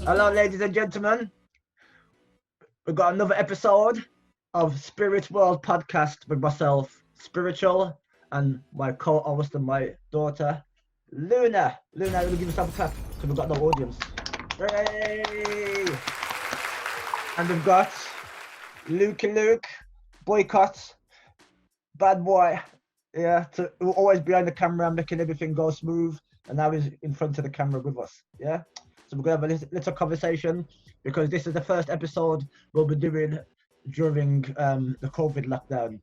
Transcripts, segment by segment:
Hello, ladies and gentlemen. We've got another episode of Spirit World Podcast with myself, Spiritual, and my co-host and my daughter, Luna. Luna, we'll give yourself a clap because we've got no audience. Hooray! And we've got Luke, Boycott, bad boy. Yeah, always behind the camera, making everything go smooth, and now he's in front of the camera with us. Yeah, so we're gonna have a little conversation because this is the first episode we'll be doing during the COVID lockdown.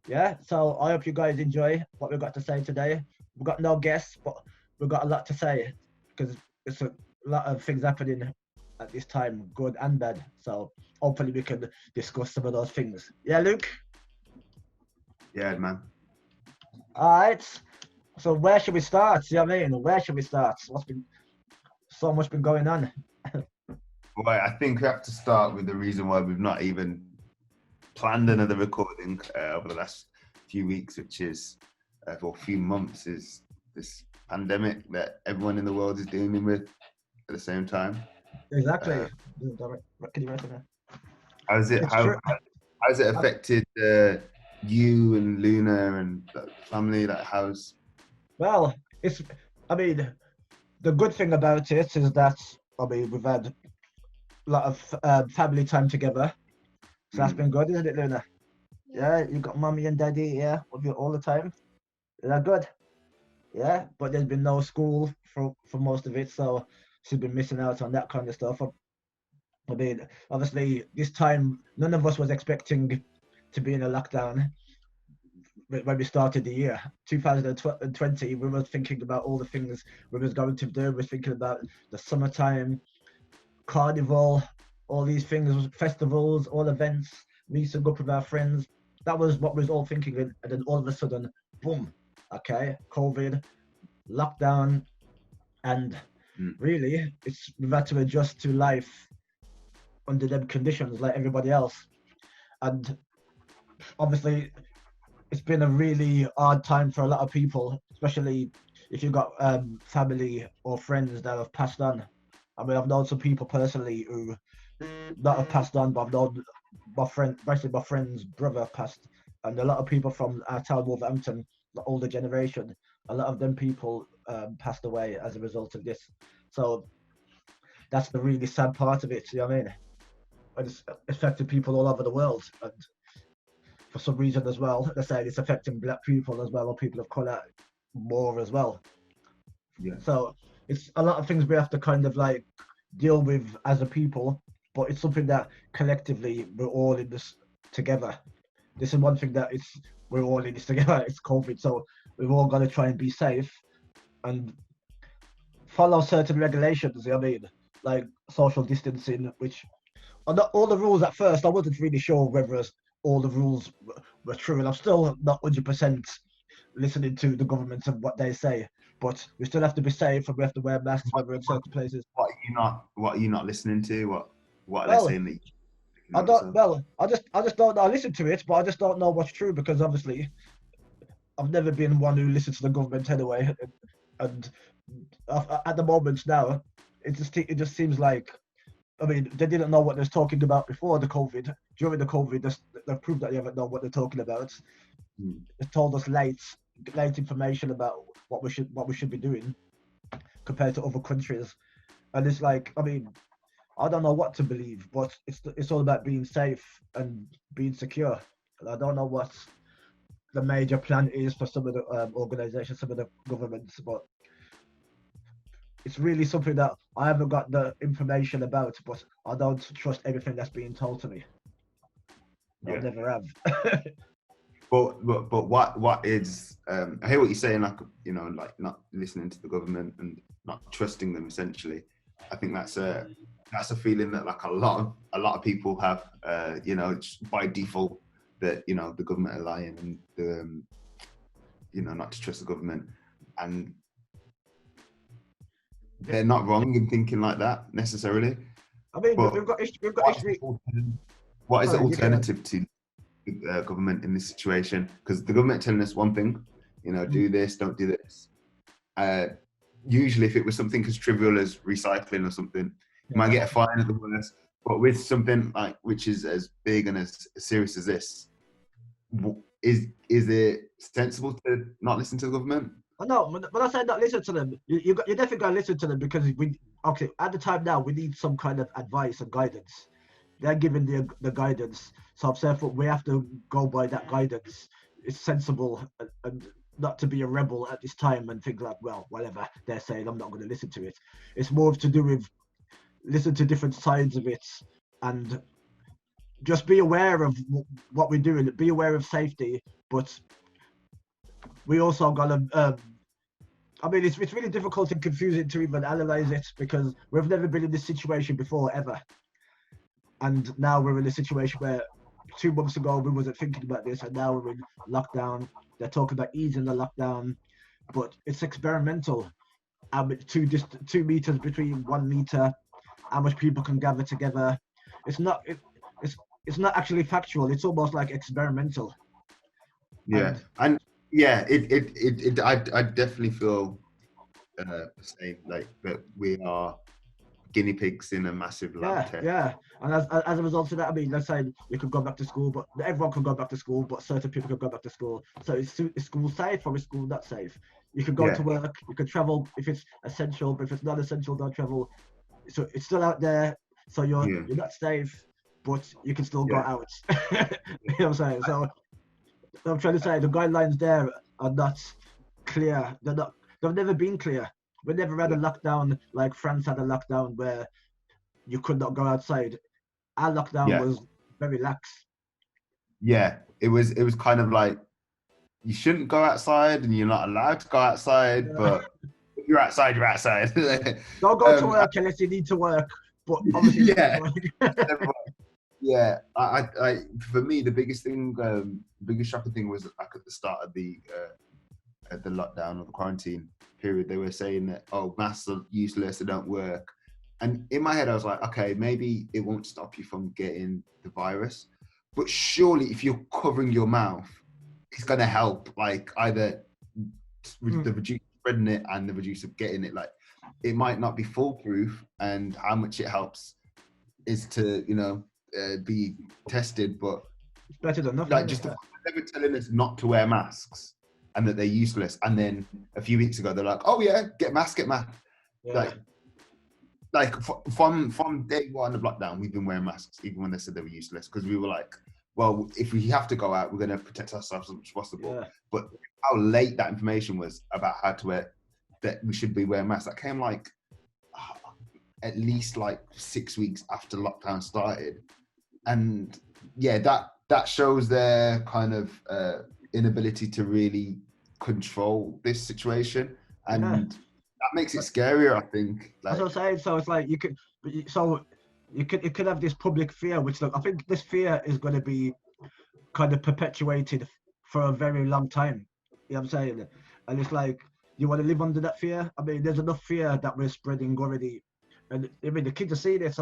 Yeah, so I hope you guys enjoy what we've got to say today. We've got no guests, but we've got a lot to say because it's a lot of things happening at this time, good and bad. So hopefully we can discuss some of those things. Yeah, Luke? Yeah, man. All right. So where should we start? You know what I mean? Where should we start? What's been so much been going on? Well, I think we have to start with the reason why we've not even planned another recording over the last few weeks, which is, for a few months, is this pandemic that everyone in the world is dealing with at the same time. Exactly. Can you reckon that? How's it affected you and Luna and the family? Like, how's? Well, the good thing about it is that, we've had a lot of family time together. So that's been good, isn't it, Luna? Yeah, you got mommy and daddy, yeah, with you all the time. Is that good? Yeah, but there's been no school for most of it, so she's been missing out on that kind of stuff. Obviously, this time, none of us was expecting to be in a lockdown when we started the year 2020. We were thinking about all the things we was going to do. We were thinking about the summertime, carnival, all these things, festivals, all events, meeting up with our friends. That was what we was all thinking, and then all of a sudden, boom, okay, COVID, lockdown, and really, we've had to adjust to life under them conditions like everybody else. And obviously, it's been a really hard time for a lot of people, especially if you've got family or friends that have passed on. I've known some people personally who not have passed on, but I've known my friend's brother passed, and a lot of people from our town, Wolverhampton, the older generation, a lot of them people passed away as a result of this. So that's the really sad part of it, you know what I mean? And it's affected people all over the world, and for some reason as well, they say it's affecting black people as well, or people of colour more as well. Yeah. So it's a lot of things we have to kind of like deal with as a people, but it's something that collectively we're all in this together. This is one thing that we're all in this together. It's COVID, so we've all got to try and be safe and follow certain regulations. You know what I mean, like social distancing, which are not all the rules at first. I wasn't really sure whether all the rules were true, and I'm still not 100% listening to the government and what they say. But we still have to be safe, and we have to wear masks when we're in certain places. What are you not listening to? What are they saying that you? I don't. Well, I just don't know. I listen to it, but I just don't know what's true because obviously, I've never been one who listens to the government anyway. And at the moment now, it just seems like, they didn't know what they was talking about before the COVID. During the COVID, they proved that they haven't known what they're talking about. They told us late information about what we should be doing compared to other countries, and it's like, I don't know what to believe, but it's all about being safe and being secure. And I don't know what the major plan is for some of the organizations, some of the governments, but it's really something that I haven't got the information about, but I don't trust everything that's being told to me. I never have. But what is I hear what you're saying, like not listening to the government and not trusting them. Essentially, I think that's a feeling that like a lot of people have. By default that the government are lying and not to trust the government, and they're not wrong in thinking like that necessarily. We've got history. What is the alternative to government in this situation, because the government telling us one thing, do this, don't do this. Usually, if it was something as trivial as recycling or something, you might get a fine at the worst. But with something like which is as big and as serious as this, is it sensible to not listen to the government? No, when I say not listen to them, you definitely gotta listen to them, because at the time now we need some kind of advice and guidance. They're giving the guidance, so therefore we have to go by that guidance. It's sensible and not to be a rebel at this time and think like, well, whatever they're saying, I'm not going to listen to it. It's more to do with listen to different sides of it and just be aware of what we're doing. Be aware of safety, but we also gotta. It's really difficult and confusing to even analyze it, because we've never been in this situation before ever, and now we're in a situation where 2 months ago we wasn't thinking about this, and now we're in lockdown. They're talking about easing the lockdown, but it's experimental. 2 meters between 1 meter, how much people can gather together. It's not actually factual. It's almost like experimental. Yeah, and yeah, I definitely feel the same. Like that we are guinea pigs in a massive lab test. Yeah, and as a result of that, let's say you could go back to school, but everyone can go back to school, but certain people can go back to school. So is school safe or is school not safe? You can go to work, you can travel if it's essential, but if it's not essential, don't travel. So it's still out there, so you're not safe, but you can still go out. You know what I'm saying? So I'm trying to say the guidelines there are not clear. They've never been clear. We never had a lockdown like France had a lockdown where you could not go outside. Our lockdown was very lax. Yeah, it was kind of like you shouldn't go outside and you're not allowed to go outside, but if you're outside, you're outside. Don't go to work unless you need to work. But obviously, I for me the biggest thing, biggest shocking thing was like at the start of the lockdown or the quarantine period, they were saying that masks are useless, they don't work, and in my head I was like, okay, maybe it won't stop you from getting the virus, but surely if you're covering your mouth, it's going to help, like either the reduce spreading it and the reduce of getting it. Like it might not be foolproof, and how much it helps is to be tested, but it's better than nothing. Like just they were telling us not to wear masks and that they're useless, and then a few weeks ago they're like, oh yeah, get mask. Like from day one of lockdown, we've been wearing masks even when they said they were useless, because we were like, well, if we have to go out, we're going to protect ourselves as much as possible. But how late that information was about how to wear, that we should be wearing masks, that came like at least like 6 weeks after lockdown started. And that shows their kind of inability to really control this situation, and that makes it scarier, I think. As I was saying, so it's like you could have this public fear, which I think this fear is going to be kind of perpetuated for a very long time. You know what I'm saying? And it's like, you want to live under that fear? There's enough fear that we're spreading already. And the kids are seeing this.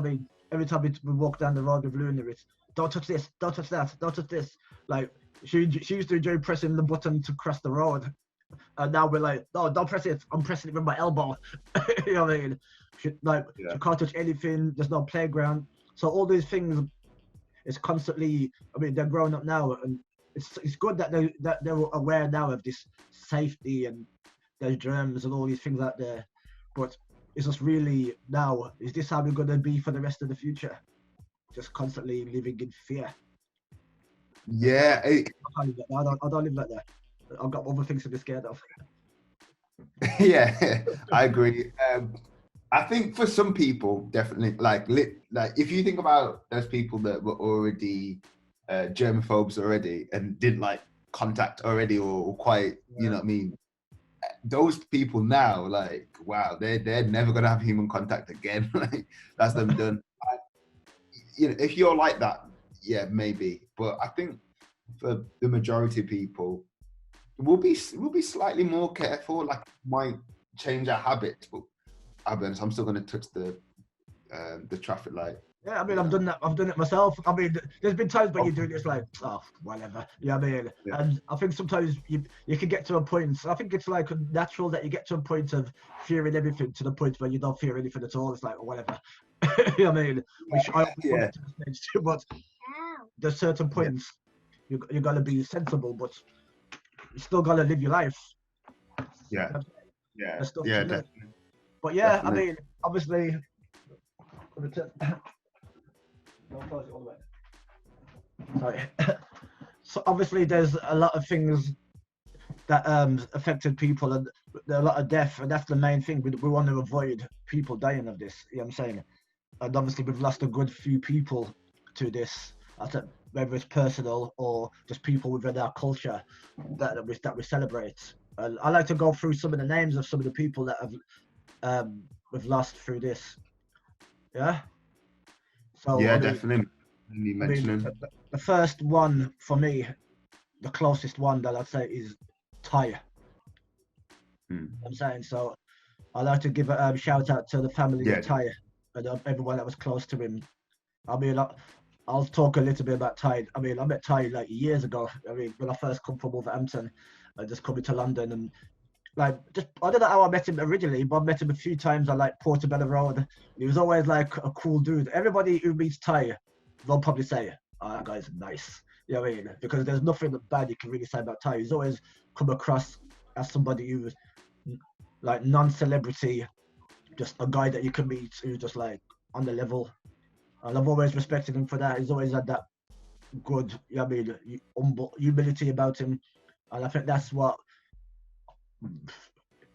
Every time we walk down the road with Luna, it's don't touch this, don't touch that, don't touch this. Like she used to enjoy pressing the button to cross the road, and now we're like, no, don't press it. I'm pressing it with my elbow. You know what I mean? She can't touch anything. There's no playground. So all these things, it's constantly. They're growing up now, and it's good that they're aware now of this safety and there's germs and all these things out there. But it's just really now, is this how we're going to be for the rest of the future? Just constantly living in fear. Yeah. I don't live like that. I've got other things to be scared of. Yeah, I agree. I think for some people, definitely, like if you think about those people that were already germaphobes already and didn't like contact already, or quite, you know what I mean? Those people now, like, wow, they're never gonna have human contact again. Like that's them done. If you're like that, yeah, maybe. But I think for the majority of people, we'll be slightly more careful. Like, might change our habits, but I'll be honest, I'm still gonna touch the traffic light Yeah, I mean, I've done that. I've done it myself. I mean, there's been times when Oh, you do this, like, oh, whatever. Yeah, I mean, yeah. and I think sometimes you can get to a point. I think it's like natural that you get to a point of fearing everything to the point where you don't fear anything at all. It's like, whatever. You know what I mean? Which I always want Yeah. to the stage too, but there's certain Yeah. points you gotta be sensible, but you still gotta live your life. Yeah. Yeah. There's stuff Yeah. to do. Definitely. But yeah, I Definitely. mean, obviously, don't close it all the way. Sorry. So obviously, there's a lot of things that affected people, and there are a lot of death, and that's the main thing. We want to avoid people dying of this. You know what I'm saying? And obviously, we've lost a good few people to this. Whether it's personal or just people within our culture that we celebrate. And I like to go through some of the names of some of the people that have we've lost through this. Yeah. So Yeah. I mean, Definitely. You mentioning. the first one for me, the closest one that I'd say is Ty. I'm saying so. I'd like to give a shout out to the family Yeah. of Ty and everyone that was close to him. I mean, I'll talk a little bit about Ty. I mean, I met Ty like years ago. I mean, when I first come from Wolverhampton, I just coming to London and like just I don't know how I met him originally, but I met him a few times on like Portobello Road. He was always like a cool dude. Everybody who meets Ty, they'll probably say, "Oh, that guy's nice." You know what I mean? Because there's nothing bad you can really say about Ty. He's always come across as somebody who's like non-celebrity, just a guy that you can meet who's just like on the level. And I've always respected him for that. He's always had that good, you know what I mean, humility about him. And I think that's what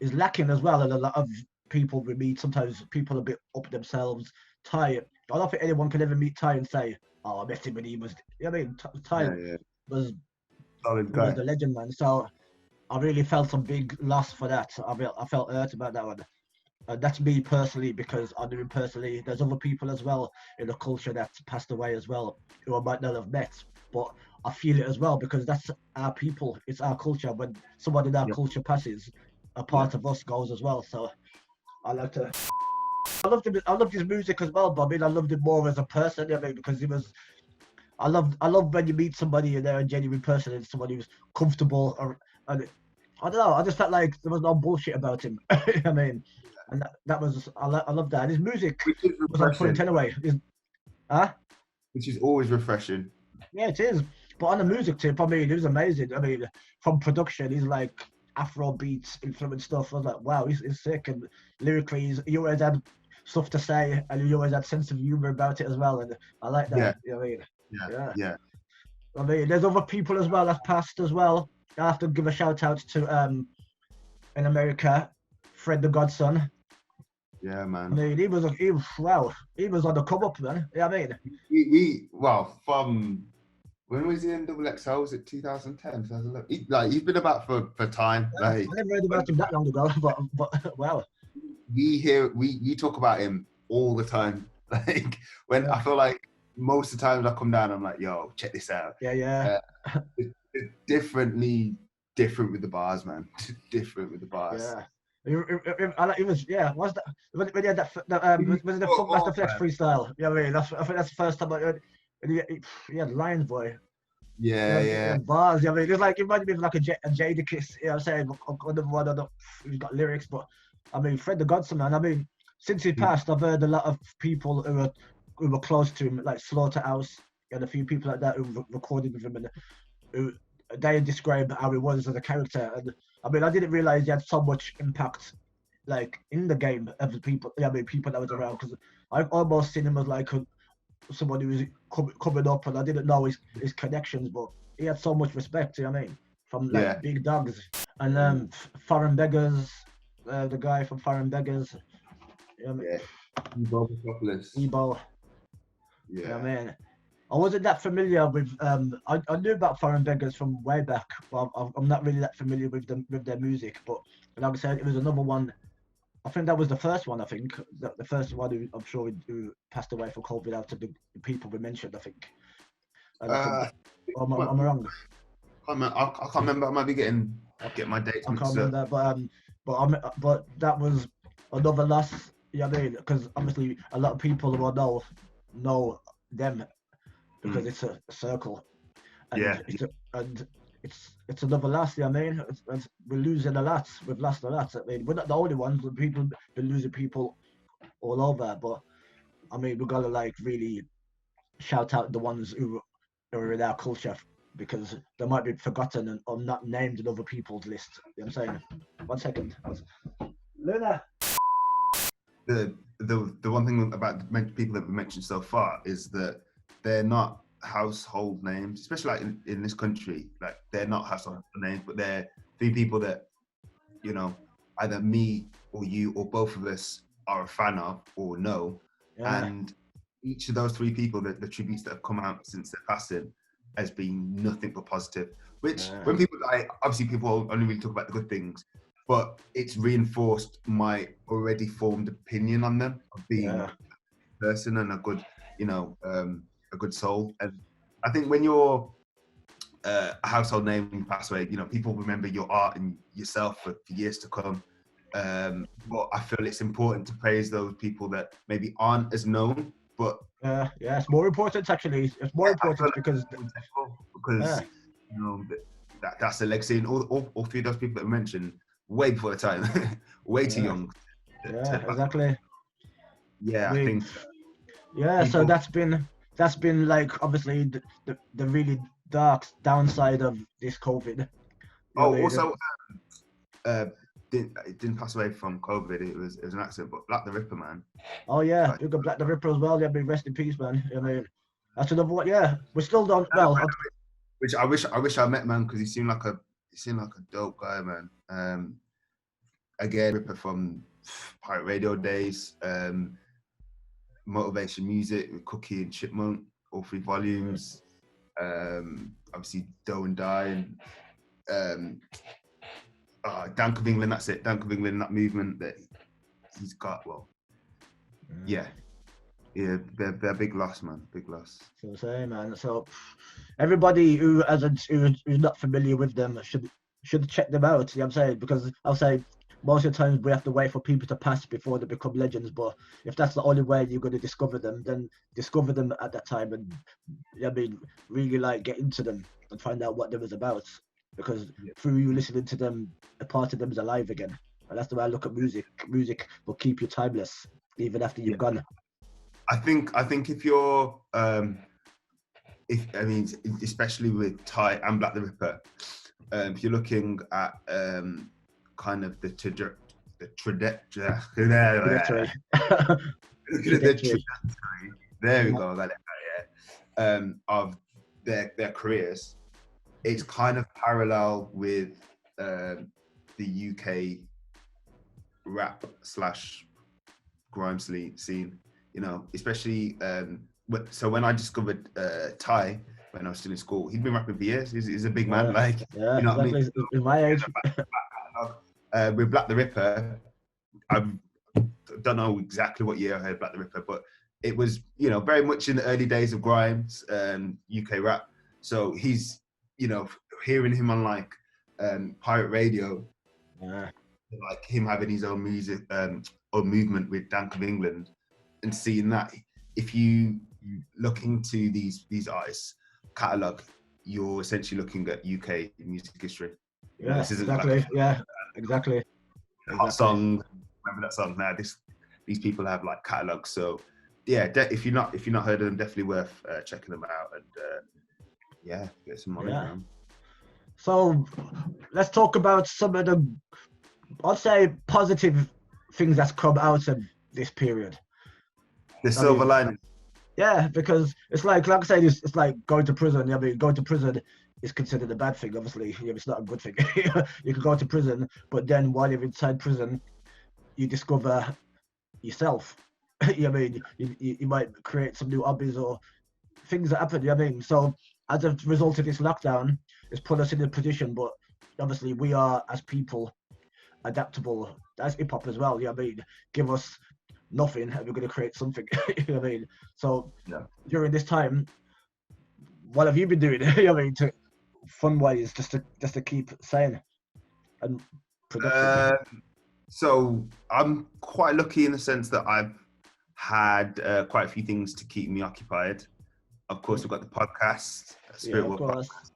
is lacking as well. And a lot of people we meet, sometimes people are a bit up themselves. Ty, I don't think anyone can ever meet Ty and say, "Oh, I met him when he was." You know what I mean? Ty Yeah. was Solid he was guy. the legend, man. So I really felt some big loss for that. I felt hurt about that one. That's me personally because I knew him personally. There's other people as well in the culture that's passed away as well who I might not have met, but I feel it as well because that's our people. It's our culture. When someone in our Yeah. culture passes, a part of us goes as well. So I like to. I loved him. I loved his music as well, but I mean, I loved him more as a person. You know what I mean, because he was. I love when you meet somebody and they're a genuine person and somebody who's comfortable and I don't know. I just felt like there was no bullshit about him. I mean, and that was I love that. And his music Which is was on point refreshing. anyway. Huh? Which is always refreshing. Yeah, it is. But on the music tip, I mean, it was amazing. I mean, from production, he's like Afro beats influenced stuff. I was like, wow, he's sick. And lyrically, he always had stuff to say, and he always had sense of humor about it as well. And I like that. Yeah. You know what I mean? Yeah. Yeah. I mean, there's other people as well that passed as well. I have to give a shout out to in America, Fred the Godson. Yeah, I man. mean, he was on the come up, man. You know what I mean? We well, from when was he in Double XL? Was it 2010, 2011? He's been about for time. Like, I never heard about him that long ago, but wow. we talk about him all the time. Like when I feel like most of the times I come down, I'm like, yo, check this out. Yeah. It's different with the bars, man. Different with the bars. Yeah. It was Was that when he had that was it the Funkmaster Flex freestyle? You know what I mean? I think that's the first time I heard. And he had Lions Boy. Yeah. Bars. You know what I mean? It was like it reminded me of like a Jadakiss. You know what I'm saying? Another one. I don't. He's got lyrics, but I mean, Fred the Godson, man. I mean, since he passed, I've heard a lot of people who were close to him, like Slaughterhouse, and a few people like that who recorded with him, and who they describe how he was as a character. And I mean, I didn't realize he had so much impact, like in the game of the people. Yeah, I mean, people that was around because I almost seen him as like someone who was coming up, and I didn't know his connections, but he had so much respect. You know what I mean? From like big dogs and Foreign Beggars, the guy from Foreign Beggars. You know what I mean? Ebo. Yeah. You know what I mean? I wasn't that familiar with. I knew about Foreign Beggars from way back, but I'm not really that familiar with them with their music. But like I said, it was another one. I think that was the first one. I think the first one who I'm sure who passed away from COVID out of the people we mentioned. I think. And I think am I wrong? I can't remember. I might be getting my dates I mixed can't remember that, but that was another loss. You know what I mean? Because obviously a lot of people who I know know them because Mm. it's a circle, Yeah, and it's another loss. I mean, we're losing a lot. We've lost a lot. I mean, we're not the only ones. People been losing people all over, but I mean, we gotta like really shout out the ones who are in our culture because they might be forgotten and or not named in other people's list. You know what I'm saying? 1 second. Luna. the one thing about the people that we mentioned so far is that they're not household names, especially like in this country. Like they're not household names, but they're three people that, you know, either me or you or both of us are a fan of or know. Yeah. And each of those three people, the tributes that have come out since their passing, has been nothing but positive. Which, Yeah. when people die, obviously people only really talk about the good things, but it's reinforced my already formed opinion on them of being Yeah. a person and a good, a good soul. And I think when you're a household name when you pass away, people remember your art and yourself for years to come. But I feel it's important to praise those people that maybe aren't as known, but Yeah. It's more important actually. It's more yeah, I feel important like because it's integral because yeah, that's the legacy, and all three of those people that we mentioned way before the time, way too yeah, young to yeah, pass. exactly. I Yeah, I mean, think yeah. So people. that's been like obviously the really dark downside of this COVID. You know Oh, what I mean? also, uh, it didn't pass away from COVID. It was an accident, but Black the Ripper, man. Oh yeah, Like, you got Black the Ripper as well. Yeah, be rest in peace, man. I mean, that's another one. Yeah, we still don't. Well, which I wish I met, man, because he seemed like a dope guy, man. Again, Ripper from Pirate Radio days, Motivation Music with Cookie and Chipmunk, all three volumes. Obviously Doe and Die and Dank of England. That's it, Dank of England. That movement that he's got. Well, yeah, they're big loss, man. Big loss. so say, man. So everybody who's not familiar with them should check them out. You know what I'm saying? Because I'll say most of the times we have to wait for people to pass before they become legends. But if that's the only way you're going to discover them, then discover them at that time and I mean really like get into them and find out what they was about. Because Yeah. through you listening to them, a part of them is alive again. And that's the way I look at music. Music will keep you timeless even after you've Yeah. gone. I think if you're especially with Ty and Black the Ripper, if you're looking at kind of the trajectory, Trajectory. there we go, got it, of their careers, it's kind of parallel with the UK rap / grime scene, especially so when I discovered Ty when I was still in school, he'd been rapping for years. He's a big man, like, Yeah, you know what I mean? exactly. In my age. With Black the Ripper, I don't know exactly what year I heard Black the Ripper, but it was, very much in the early days of Grimes, UK rap. So he's, hearing him on like Pirate Radio, Yeah. like him having his own music, own movement with Dank of England, and seeing that, if you look into these artists' catalogue, you're essentially looking at UK music history. Yeah, This isn't exactly. like Yeah, exactly. hot song. Remember that song? Now these people have like catalogs. So yeah, if you're not heard of them, definitely worth checking them out and get some knowledge around. So let's talk about some of the, I'd say, positive things that's come out of this period. The silver lining. Yeah, because it's like I said, it's like going to prison. I mean, going to prison is considered a bad thing. Obviously, it's not a good thing. You can go to prison, but then while you're inside prison, you discover yourself. I mean, you might create some new hobbies or things that happen. I mean, so as a result of this lockdown, it's put us in a position. But obviously, we are as people adaptable as hip hop as well. I mean, give us nothing and we're going to create something. I mean, so during this time, what have you been doing? I mean, to fun wise, just to keep sane and productive. So I'm quite lucky in the sense that I've had quite a few things to keep me occupied. Of course, we've got the podcast, Spirit of World course. Podcast.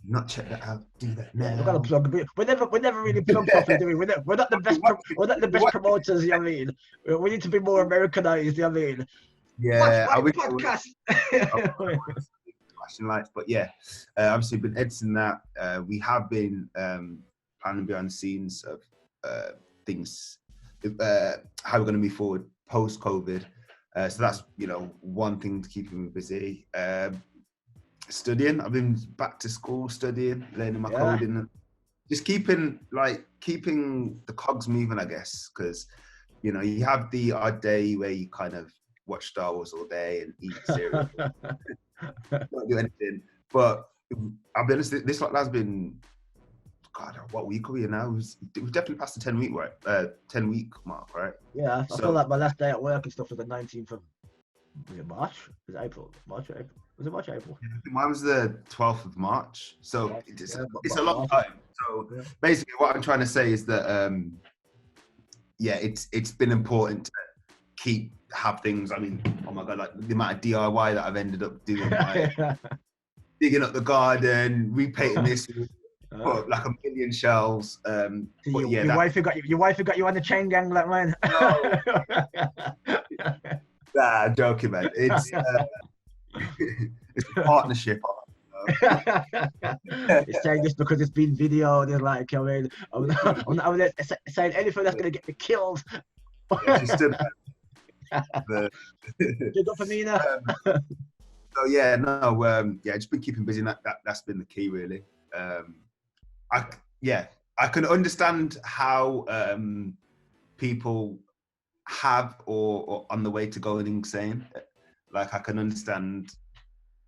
Not check that out. Do that Yeah, now. we've got to plug. We never really plug properly, do we? We're not the best. We're not the best promoters. You know what I mean? We need to be more Americanized. You know what I mean? Yeah, Watch my podcast. Flashing lights, but yeah, obviously been editing that. We have been planning behind the scenes of things, how we're going to move forward post COVID. So that's one thing to keep me busy. Studying. I've been back to school studying, learning my coding, just keeping the cogs moving, I guess, because you have the odd day where you kind of watch Star Wars all day and eat cereal, not do anything. But I'll be honest, this lockdown's been, God, what week are we in now? We've definitely passed the 10-week mark, right? Yeah, I feel like my last day at work and stuff was the 19th of March? Was it April? March or April? Was it March or April? Mine was the 12th of March. So it's a long time. So basically what I'm trying to say is that, it's been important to have things. I mean, oh my God, like the amount of DIY that I've ended up doing, like digging up the garden, repainting this, put like 1 million shelves. Your wife got you on the chain gang like mine. No. Nah, I'm joking, man. It's it's a partnership. It's saying this because it's been videoed. It's like, I mean, I'm not saying anything that's gonna get me killed. Just big up for me now. So yeah, no, just been keeping busy. And that's been the key, really. I can understand how people have or on the way to going insane. Like I can understand,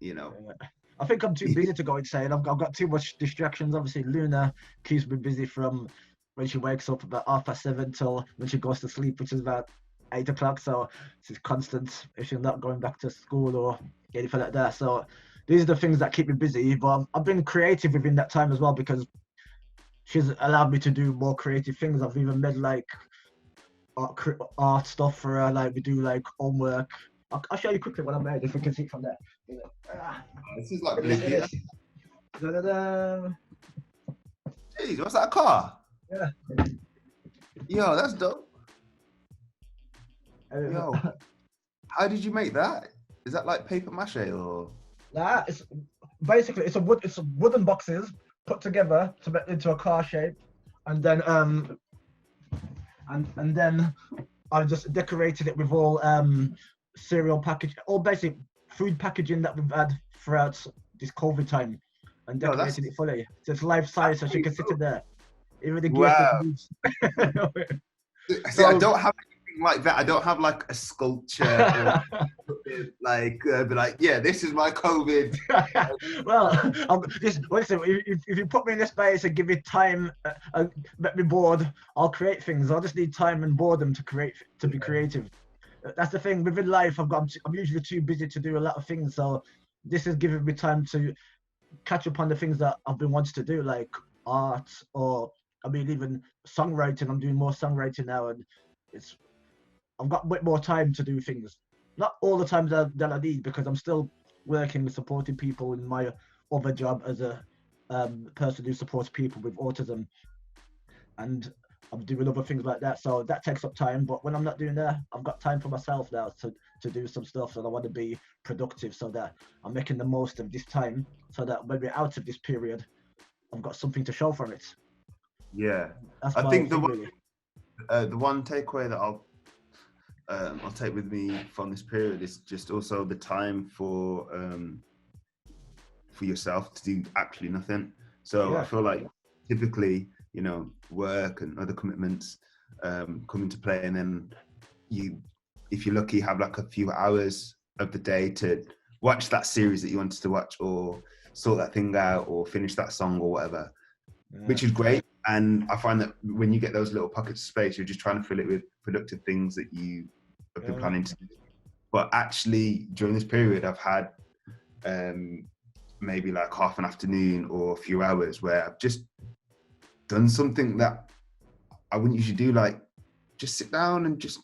I think I'm too busy to go insane. I've got too much distractions. Obviously, Luna keeps me busy from when she wakes up about 7:30 till when she goes to sleep, which is about 8 o'clock. So she's constant if she's not going back to school or anything like that. So these are the things that keep me busy. But I've been creative within that time as well because she's allowed me to do more creative things. I've even made like art stuff for her. Like we do like homework. I'll show you quickly what I made if we can see from there. This is like Jeez, what's that car? Yeah. Yo, that's dope. Yo, how did you make that? Is that like paper mache or? Nah, it's basically it's wooden boxes put together to make into a car shape, and then and then I just decorated it with all cereal package, all basic food packaging that we've had throughout this COVID time, and decorated it fully. So it's life size, so she can sit in there. Even the gears. See, I don't have anything like that. I don't have like a sculpture or be like, yeah, this is my COVID. Well, listen, if you put me in this space and give me time, make me bored, I'll create things. I just need time and boredom to be creative. That's the thing within life. I'm usually too busy to do a lot of things, so this is giving me time to catch up on the things that I've been wanting to do, like art, or I mean even songwriting. I'm doing more songwriting now, and I've got a bit more time to do things. Not all the time that I need, because I'm still working with supporting people in my other job as a person who supports people with autism, and I'm doing other things like that, so that takes up time. But when I'm not doing that, I've got time for myself now to do some stuff, and I want to be productive, so that I'm making the most of this time, so that when we're out of this period, I've got something to show for it. Yeah, that's I think the one takeaway that I'll take with me from this period is just also the time for yourself to do actually nothing. So I feel like typically, work and other commitments come into play, and then if you're lucky, have like a few hours of the day to watch that series that you wanted to watch, or sort that thing out, or finish that song or whatever, which is great. And I find that when you get those little pockets of space, you're just trying to fill it with productive things that you have been planning to do. But actually, during this period, I've had maybe like half an afternoon or a few hours where I've just done something that I wouldn't usually do, like just sit down and just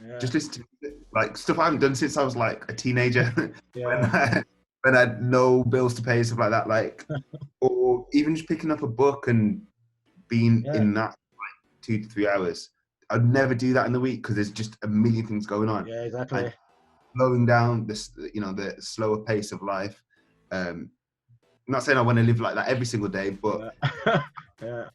Yeah. Just listen to like stuff I haven't done since I was like a teenager. when, Yeah. when I had no bills to pay, stuff like that. Like, or even just picking up a book and being Yeah. in that like 2 to 3 hours. I'd never do that in the week because there's just a million things going on. Yeah. Exactly. And slowing down this, the slower pace of life. I'm not saying I want to live like that every single day, but Yeah.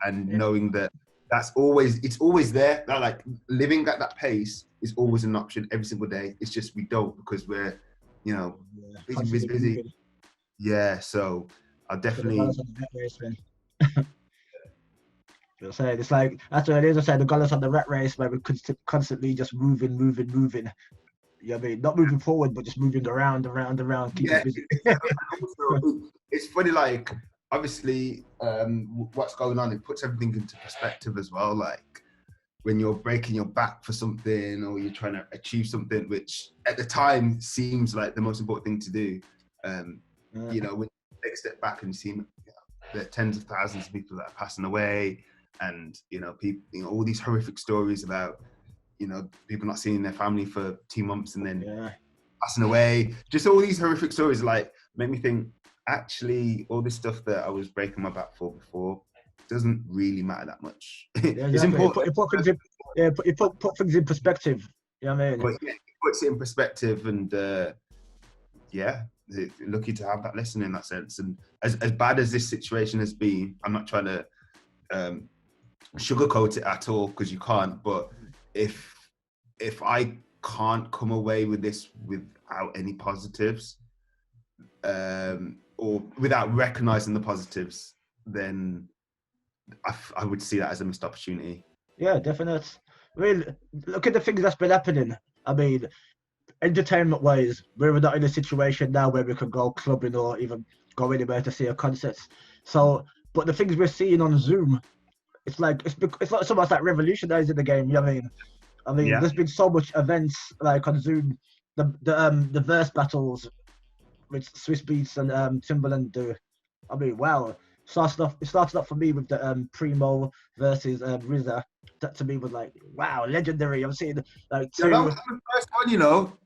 and Yeah. knowing that it's always there. That like living at that pace is always an option every single day. It's just we don't because we're, busy. Yeah, so I'll definitely. It's like that's what it is. I said the goal is on the rat race where we're constantly just moving. You know what I mean? Not moving forward, but just moving around, keeping busy. It's funny, like obviously, what's going on, it puts everything into perspective as well. Like when you're breaking your back for something or you're trying to achieve something, which at the time seems like the most important thing to do. When you take a step back and see the tens of thousands of people that are passing away, and people, all these horrific stories about people not seeing their family for 2 months and then passing away. Just all these horrific stories like make me think, actually, all this stuff that I was breaking my back for before doesn't really matter that much. It's important. It put things in perspective. You know what I mean? But yeah, it puts it in perspective, and lucky to have that lesson in that sense. And as bad as this situation has been, I'm not trying to sugarcoat it at all because you can't. But if I can't come away with this without any positives, or without recognizing the positives, then I would see that as a missed opportunity. Yeah, definitely. I mean, look at the things that's been happening. I mean, entertainment-wise, we're not in a situation now where we can go clubbing or even go anywhere to see a concert. So, but the things we're seeing on Zoom, it's like it's almost like revolutionizing the game. You know what I mean? There's been so much events like on Zoom, the verse battles, which Swiss Beats and Timbaland do. I mean, wow. It started off for me with the Primo versus RZA. That to me was like, wow, legendary. I'm seeing like two. That was the first one,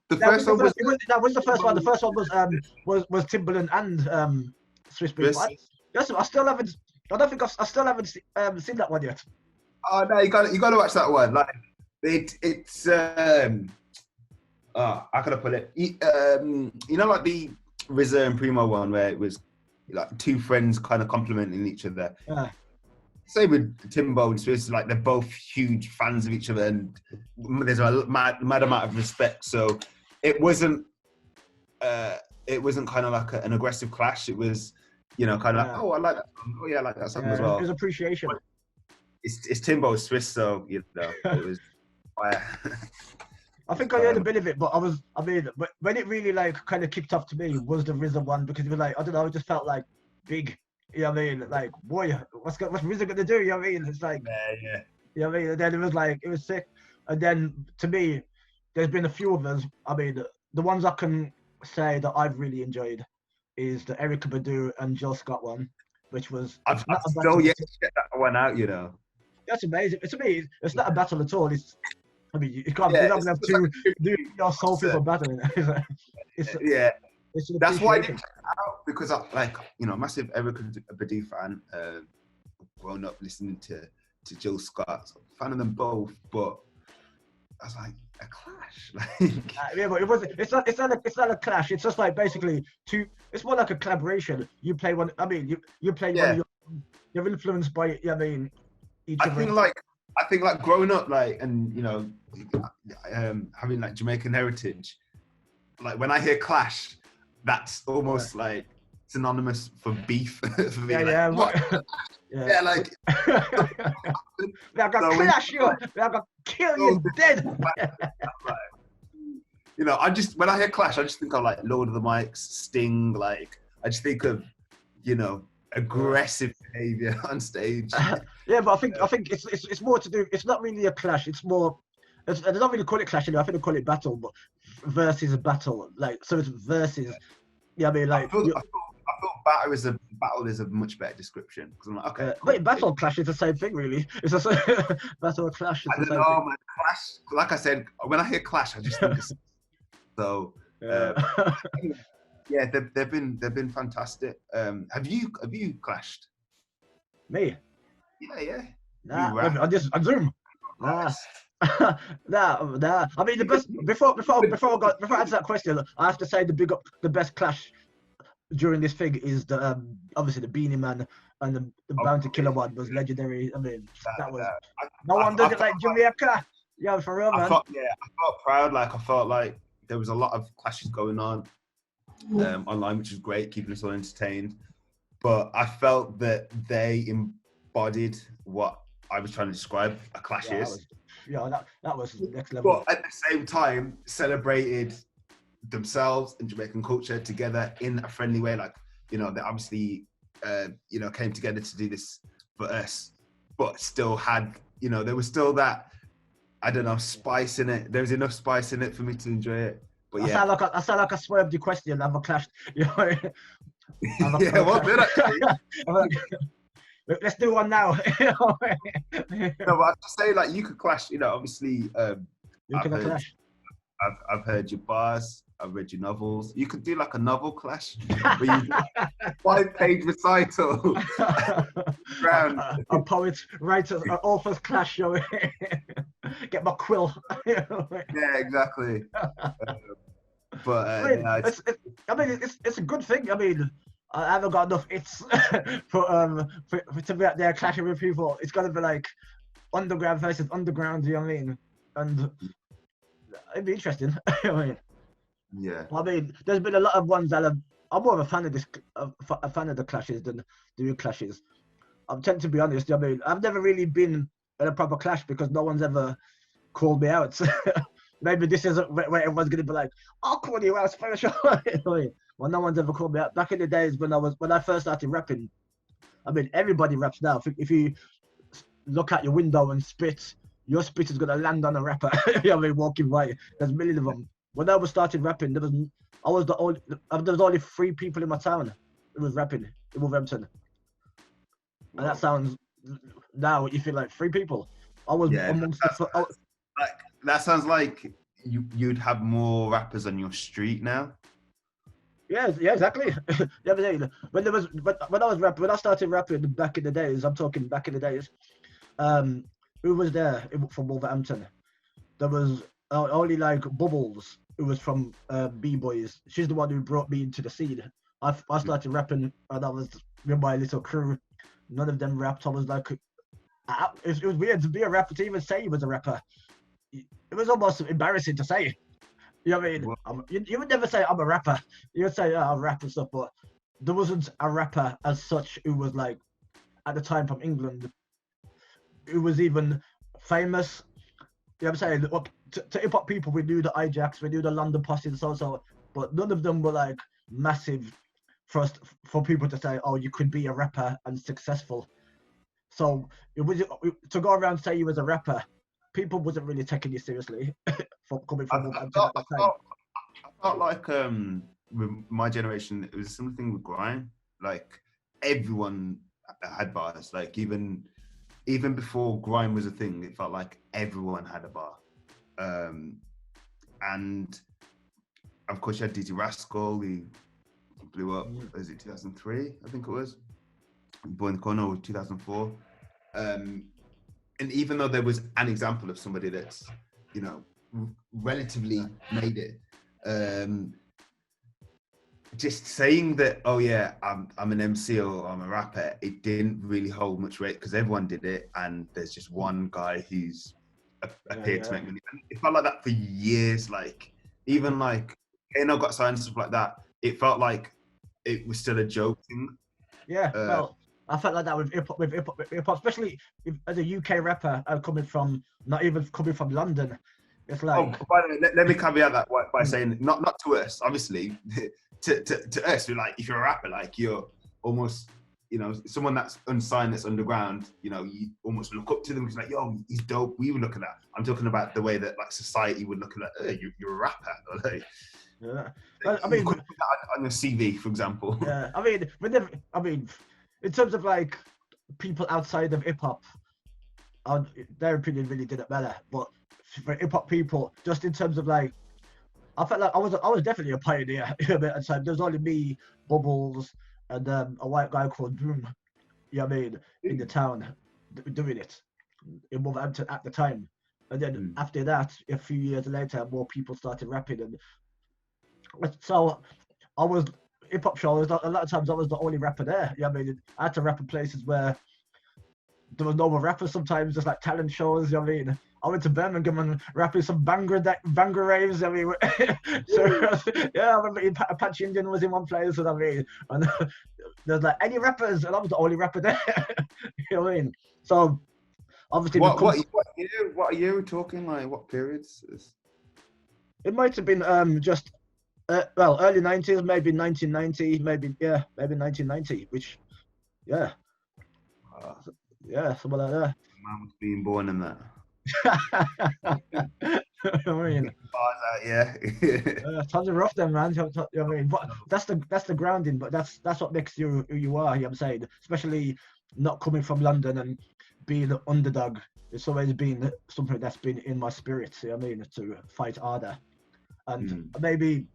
The first one was that was the first one. The first one was Timbaland and Swiss Beats. I still haven't. I don't think I still haven't seen that one yet. Oh no, you got to watch that one. Like it's how can I put it? Like the RZA and Primo one where it was like two friends kind of complimenting each other. Yeah. Same with Timbo and Swiss, like they're both huge fans of each other, and there's a mad amount of respect. So it wasn't kind of like an aggressive clash. It was, kind of like, oh, I like that song. Oh yeah, I like that song as well. It was appreciation. But it's Timbo Swiss, so it was. I think I heard a bit of it, but when it really like kind of kicked off to me was the RZA one, because it was like, I don't know, it just felt like big. You know what I mean? Like, boy, what's RZA gonna do? You know what I mean? It's like, yeah. You know what I mean? And then it was sick. And then to me, there's been a few of us. I mean, the ones I can say that I've really enjoyed is the Erykah Badu and Jill Scott one, which was. I've still yet to get that one out. That's amazing. To me, it's not a battle at all. You can't. You're not gonna have two soul people battling. That's why I didn't check it out, because I'm massive Erykah Badu fan. Grown up listening to Jill Scott, so fan of them both, but I was like, a clash. Yeah, but it wasn't. It's not a clash. It's just like basically two. It's more like a collaboration. You play one. I mean, you play one. You're influenced by. Each I think like growing up, and having like Jamaican heritage, like when I hear clash, that's almost like synonymous for beef for me. Yeah, like I got clash you. I got kill you dead. When I hear clash, I just think of like Lord of the Mics, Sting. Like I just think of aggressive behavior on stage. Yeah, but I think it's more to do. It's not really a clash. It's more. They don't really call it clash anymore. I think they call it battle, but versus a battle. Like, so it's versus. Yeah, I mean, like. I feel battle is a much better description because I'm like, okay. Cool. But battle clash is the same thing, really. It's a battle clash. Is I the don't same know, thing. man. Clash. Like I said, when I hear clash, I just think it's so. Yeah. Yeah, they've been fantastic. Have you clashed? Me? Yeah. Nah, rap. on Zoom. Nah. Nah. I mean, the best before I answer that question, I have to say the best clash during this thing is the obviously the Beanie Man and the Bounty Killer one was legendary. I mean, that was no one does it like Jamaica. Yeah, for real, man. I felt proud. Like I felt like there was a lot of clashes going on online, which was great, keeping us all entertained. But I felt that they embodied what I was trying to describe a clash is. That was next level. But at the same time, celebrated themselves and Jamaican culture together in a friendly way. Like, they obviously, came together to do this for us, but still had, there was still that, I don't know, spice in it. There was enough spice in it for me to enjoy it. But yeah. I sound like I swerved the question. I've clashed. Yeah, well, did actually. Let's do one now. No, but I just say, like, you could clash. Obviously, clash. I've heard your bars. I've read your novels. You could do like a novel clash, where you do a 5-page recital. A poet, writer, author's clash. Get my quill. Yeah, exactly. But it's a good thing. I mean, I haven't got enough hits for to be out there clashing with people. It's gonna be like underground versus underground. You know what I mean? And it'd be interesting. I mean, yeah. I mean, there's been a lot of ones that I'm more of a fan of a fan of the clashes than the new clashes. I'm tend to be honest. I mean, I've never really been in a proper clash because no one's ever called me out. Maybe this is where everyone's gonna be like, "I'll call you out special." Well, no one's ever called me out. Back in the days when I first started rapping, I mean, everybody raps now. If you look out your window and spit, your spit is gonna land on a rapper. You know, I mean, walking by. There's millions of them. When I started rapping, there was only 3 people in my town who was rapping in Wolverhampton. And that sounds, now you feel like 3 people. I was amongst that sounds like you'd have more rappers on your street now. Yeah, exactly. When I started rapping back in the days, I'm talking back in the days. Who was there from Wolverhampton? There was only like Bubbles, who was from B-Boys. She's the one who brought me into the scene. I started rapping, and I was with my little crew. None of them rapped. I was like, it was weird to be a rapper, to even say you was a rapper. It was almost embarrassing to say. You know what I mean? You would never say I'm a rapper. You would say I rap and stuff, but there wasn't a rapper as such who was like, at the time, from England, who was even famous. You know what I'm saying? To hip hop people, we knew the Ijacks, we knew the London Posse and so, but none of them were like massive for people to say, oh, you could be a rapper and successful. So to go around and say you was a rapper, people wasn't really taking you seriously coming from Wolverhampton at the time. I felt like with my generation, it was a similar thing with grime. Like, everyone had bars. Like, even before grime was a thing, it felt like everyone had a bar. And of course, you had DT Rascal, who blew up. Was it 2003? I think it was. Boy in the Corner was 2004. And even though there was an example of somebody that's, relatively made it, just saying that, oh yeah, I'm an MC or I'm a rapper, it didn't really hold much weight because everyone did it, and there's just one guy who's appeared to make money. And it felt like that for years. Like, even like Kano got signed and stuff like that. It felt like it was still a joke thing. Yeah, well, I felt like that with hip hop, especially as a UK rapper, not even coming from London. It's like. Oh, by the way, let me caveat that by saying not to us, obviously. to us, we're like, if you're a rapper, like, you're almost, someone that's unsigned, that's underground, you almost look up to them because, like, yo, he's dope. We would look at that. I'm talking about the way that, like, society would look at that. You're a rapper. Like, Yeah. I You mean, could put that on your CV, for example. yeah. I mean, in terms of like people outside of hip hop, their opinion really didn't matter. But for hip hop people, just in terms of like, I felt like I was definitely a pioneer at the time. There's only me, Bubbles, and a white guy called Boom. You know what I mean? In the town, doing it in Wolverhampton at the time. And then Mm. after that, a few years later, more people started rapping, and so I was hip hop shows. A lot of times, I was the only rapper there. You know what I mean? I had to rap in places where there was no more rappers. Sometimes just like talent shows. You know what I mean? I went to Birmingham and rapping some banger raves. I mean, so yeah, I remember Apache Indian was in one place. And I mean, and there's like any rappers, and I was the only rapper there. You know what I mean? So obviously, What year are we talking? Like what periods? it might have been just well, early 90s, maybe 1990, maybe 1990, which yeah, something like that. Man was being born in that. I mean, Yeah. tons of rough then, man. I mean, but that's the grounding, but that's what makes you who you are. You know what I'm saying, especially not coming from London and being an underdog. It's always been something that's been in my spirit. You know what I mean, to fight harder, and maybe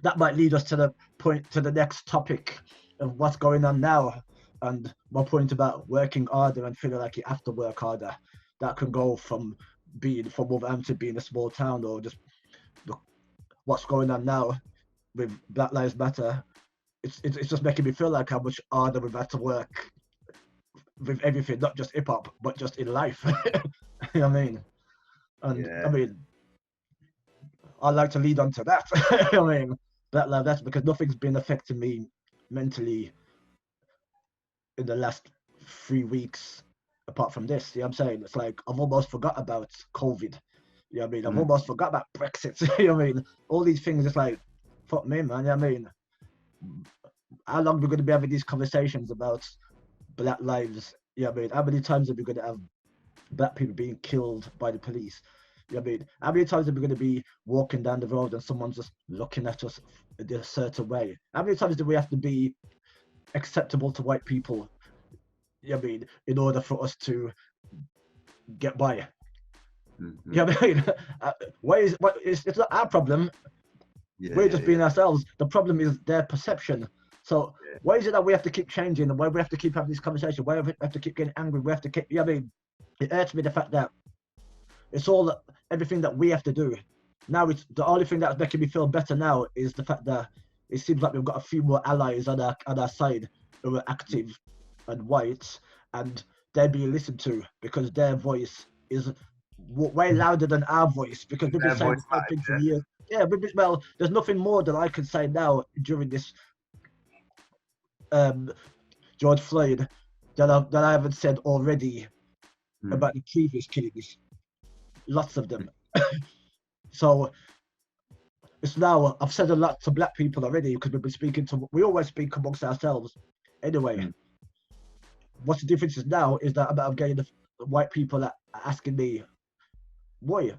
that might lead us to the next topic of what's going on now, and my point about working harder and feeling like you have to work harder. That can go from being from Wolverhampton being a small town, or just what's going on now with Black Lives Matter. It's just making me feel like how much harder we've had to work with everything, not just hip hop, but just in life. You know what I mean? And I mean, I'd like to lead on to that. You know what I mean? That's because nothing's been affecting me mentally in the last 3 weeks apart from this. You know what I'm saying? It's like I've almost forgot about COVID. You know what I mean? I've almost forgot about Brexit. You know what I mean? All these things, it's like, fuck me, man. You know what I mean? How long are we going to be having these conversations about Black lives? You know what I mean? How many times are we going to have Black people being killed by the police? You know what I mean? How many times are we going to be walking down the road and someone's just looking at us in a certain way? How many times do we have to be acceptable to white people? You know what I mean? In order for us to get by. You know what I mean? It's not our problem. We're just being ourselves. The problem is their perception. So why is it that we have to keep changing, and why we have to keep having these conversations? Why we have to keep getting angry? We have to keep. You know what I mean? It hurts me the fact that it's all everything that we have to do. Now it's the only thing that's making me feel better now is the fact that it seems like we've got a few more allies on our side who are active and white, and they're being listened to because their voice is way louder than our voice, because we've been saying the same thing for years. Yeah, well, there's nothing more that I can say now during this George Floyd that I haven't said already about the previous killings. Lots of them. So it's now, I've said a lot to Black people already, because we always speak amongst ourselves anyway. What's the difference is now is that I'm getting the white people that are asking me, boy,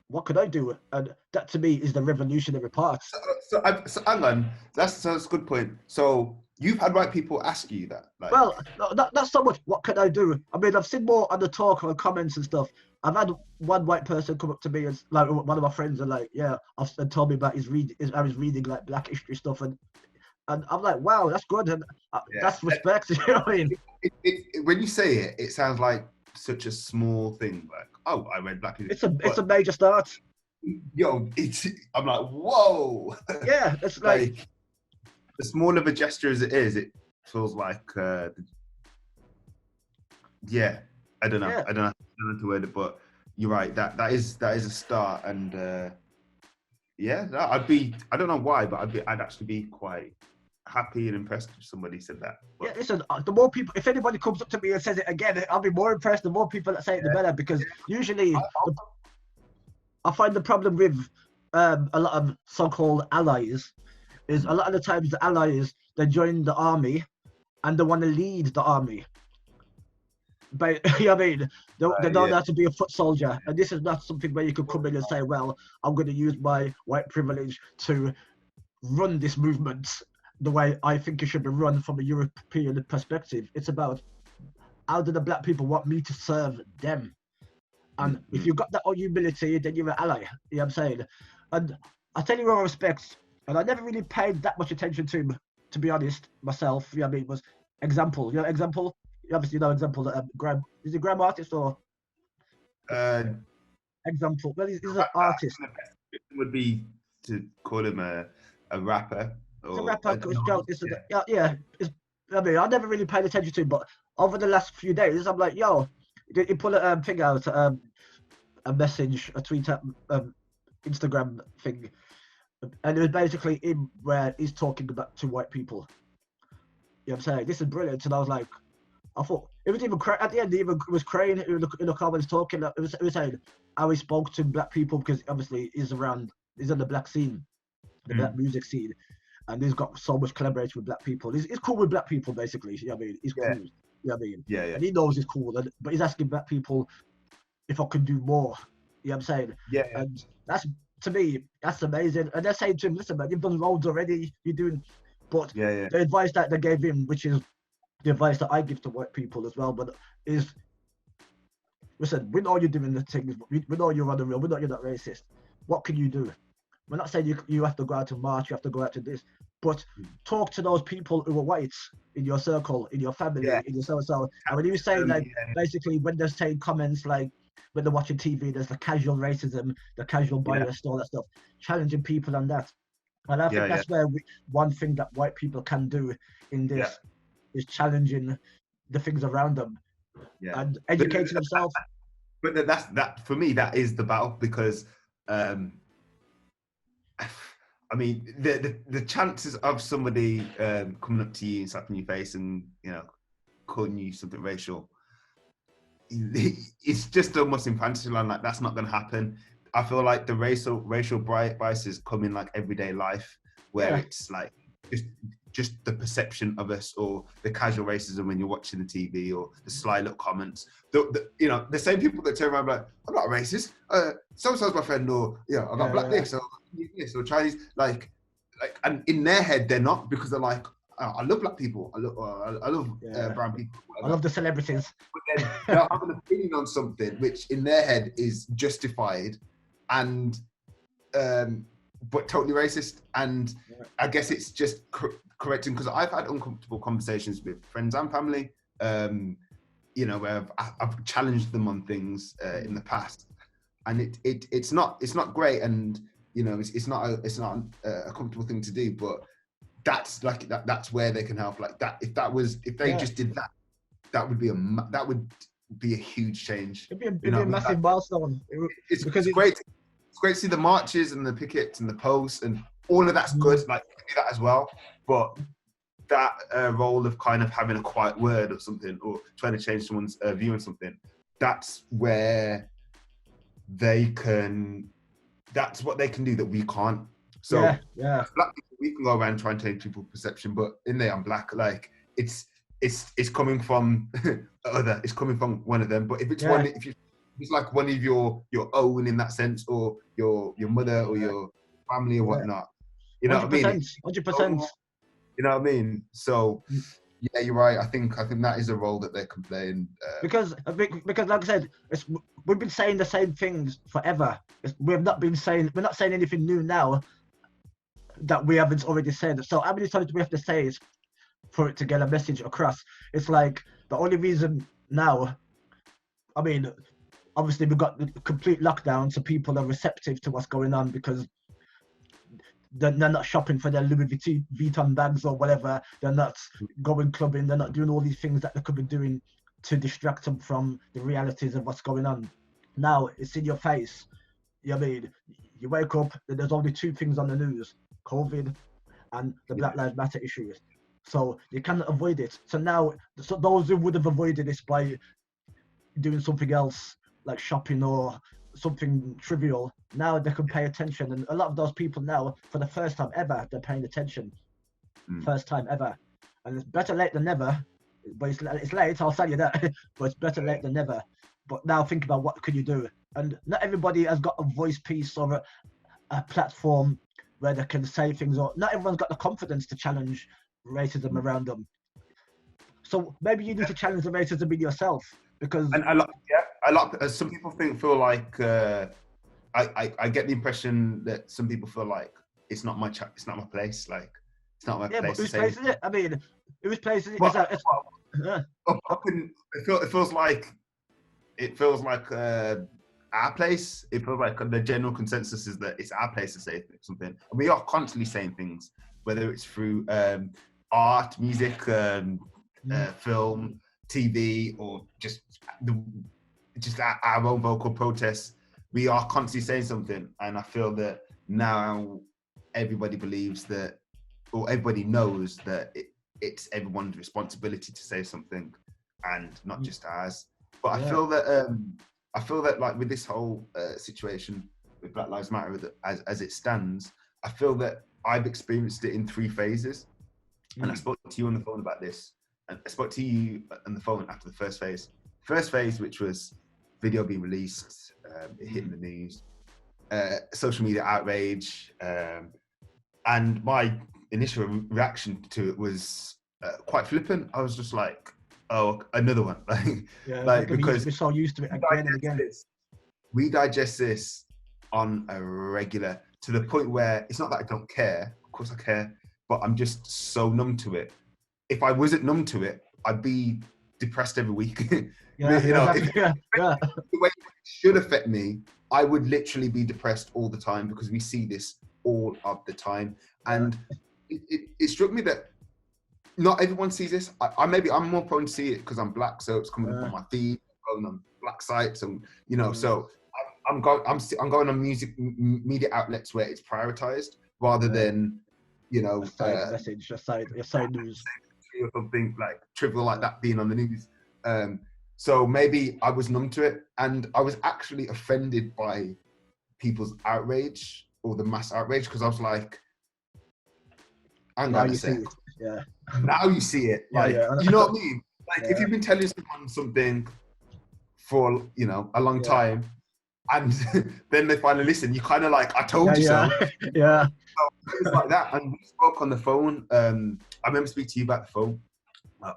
what could I do? And that to me is the revolutionary part. So hang on, that's a good point. So you've had white people ask you that? Like... Well, not so much what can I do. I mean, I've seen more on the talk or comments and stuff. I've had one white person come up to me, and like one of my friends, and like, and told me about I was reading like Black history stuff, and I'm like, wow, that's good, and that's respect. You know what I mean? When you say it, it sounds like such a small thing. Like, oh, I read Black history. It's a major start. Yo, I'm like, whoa. Yeah, it's like the small of a gesture as it is, it feels like, I don't know. I don't know how to word it, but you're right. That is a start, and I don't know why, but I'd actually be quite happy and impressed if somebody said that. But, yeah, listen, the more people, if anybody comes up to me and says it again, I'll be more impressed. The more people that say it, the better, because usually I find the problem with a lot of so-called allies is a lot of the times the allies, they join the army and they want to lead the army. but you know what I mean, they don't Yeah. have to be a foot soldier, and this is not something where you could come in and say, well, I'm going to use my white privilege to run this movement the way I think it should be run from a European perspective. It's about how do the black people want me to serve them? And if you've got that humility, then you're an ally. You know what I'm saying? And I tell you all respect, and I never really paid that much attention to be honest, myself. You know what I mean? Was Example. You know Example? You obviously know Example. Graham, is he Graham artist or Uh, Example? Well, he's an artist. the best description would be to call him a rapper It's a or rapper. It's joke. Yeah. I mean, I never really paid attention to him, but over the last few days, I'm like, yo, he put a thing out, a message, a tweet, Instagram thing, and it was basically him where he's talking about to white people. You know what I'm saying? This is brilliant, and I was like, I thought it was even at the end. It even was Crane in the comments talking. It was saying how he spoke to black people because obviously he's in the black scene, the black music scene, and he's got so much collaboration with black people. He's cool with black people basically. You know what I mean? He's cool. You know what I mean? Yeah. And he knows he's cool, but he's asking black people if I could do more. You know what I'm saying? Yeah. And that's, to me, that's amazing. And they're saying to him, listen, man, you've done loads already. You're doing, but the advice that they gave him, which is the advice that I give to white people as well, but is, listen, we know you're doing the things. We know you're on the real. We know you're not racist. What can you do? We're not saying you have to go out to march, you have to go out to this, but talk to those people who are white in your circle, in your family, in your so-and-so. And when you say, like, basically, when they're saying comments like, when they're watching TV, there's the casual racism, the casual bias, all that stuff, challenging people on that. And I think that's where one thing that white people can do in this is challenging the things around them and educating themselves. But that for me, that is the battle because, I mean, the chances of somebody coming up to you and slapping your face and calling you something racial, it's just almost infantile. Like that's not going to happen. I feel like the racial biases come in like everyday life, where it's like just the perception of us, or the casual racism when you're watching the TV, or the sly little comments. The same people that turn around like, I'm not a racist. So-and-so's my friend, or I got black this, or this, or Chinese. Like, and in their head they're not, because they're like, I love black people. I love brown people. Whatever. I love the celebrities. But then they'll have an opinion on something which in their head is justified, and but totally racist. And I guess it's just correcting, because I've had uncomfortable conversations with friends and family, where I've challenged them on things in the past, and it's not great, and it's not a comfortable thing to do, but that's like that's where they can help. Like that, if they just did that, that would be a huge change. It'd be a massive milestone. It's great. It's great to see the marches and the pickets and the posts and all of that's good. Like do that as well, but that role of kind of having a quiet word or something, or trying to change someone's view on something, that's where they can. That's what they can do that we can't. So black people, we can go around trying to change people's perception, but in there I'm black. Like it's coming from it's coming from one of them. But if it's it's like one of your own in that sense, or your mother or your family or whatnot. You know 100%, what I mean? 100%. You know what I mean? So yeah, you're right. I think that is a role that they can play. And because like I said, we've been saying the same things forever. We're not saying anything new now that we haven't already said. So how many times do we have to say it for it to get a message across? It's like the only reason now, I mean, obviously we've got the complete lockdown, so people are receptive to what's going on because they're not shopping for their Louis Vuitton bags or whatever. They're not going clubbing. They're not doing all these things that they could be doing to distract them from the realities of what's going on. Now it's in your face. You know what I mean? You wake up, there's only two things on the news: COVID and the Black Lives Matter issues. So you cannot avoid it. So now, those who would have avoided this by doing something else, like shopping or something trivial, now they can pay attention. And a lot of those people now, for the first time ever, they're paying attention. First time ever. And it's better late than never. but it's late. I'll tell you that. But it's better late than never. But now think about what could you do, and not everybody has got a voice piece or a platform where they can say things, or not everyone's got the confidence to challenge racism around them. So maybe you need to challenge the racism in yourself, because And some people feel like I get the impression that some people feel like it's not my place. Like it's not my place. But whose to place say. is it? I mean, whose place is it? Well, Yeah. it feels like our place. It feels like the general consensus is that it's our place to say something. And we are constantly saying things, whether it's through art, music, film, TV, or just our own vocal protests. We are constantly saying something, and I feel that now everybody believes that, or everybody knows that it's everyone's responsibility to say something, and not just ours. But I feel that like with this whole situation with Black Lives Matter as it stands, I feel that I've experienced it in 3 phases. And I spoke to you on the phone about this, and I spoke to you on the phone after the first phase. First phase, which was video being released, it hitting the news, social media outrage, and my initial reaction to it was quite flippant. I was just like, "Oh, another one!" Because we're so used to it again and again. We digest this on a regular, to the point where it's not that I don't care. Of course, I care, but I'm just so numb to it. If I wasn't numb to it, I'd be depressed every week. The way it should affect me, I would literally be depressed all the time, because we see this all of the time. And it struck me that not everyone sees this. I'm more prone to see it because I'm black, so it's coming up on my feed, going on black sites, and so I'm going on media outlets where it's prioritized rather than message, your side news, or something like trivial like that being on the news. So maybe I was numb to it, and I was actually offended by people's outrage, or the mass outrage, because I was like, hang on a sec. Now you see it. Like, you know what I mean? Like, if you've been telling someone something for, a long time, and then they finally listen, you kind of like, I told you so. So it's like that. And we spoke on the phone. I remember speaking to you about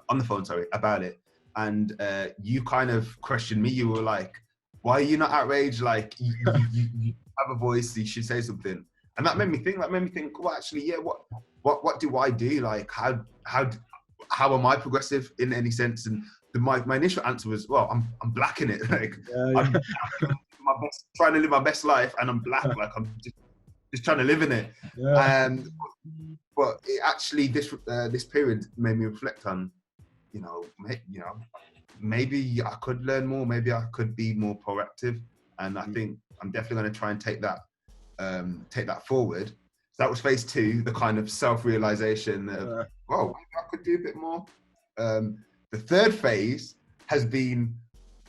on the phone, about it. And you kind of questioned me. You were like, why are you not outraged? Like, you have a voice, you should say something. And that made me think, well, actually, what do I do? Like, how am I progressive in any sense? And my initial answer was, well, I'm black in it. Like, I'm trying to live my best life, and I'm black. Like, I'm just trying to live in it. But it actually, this period made me reflect on, maybe I could learn more. Maybe I could be more proactive. And I think I'm definitely going to try and take that forward. So that was phase 2, the kind of self-realization of, maybe I could do a bit more. The third phase has been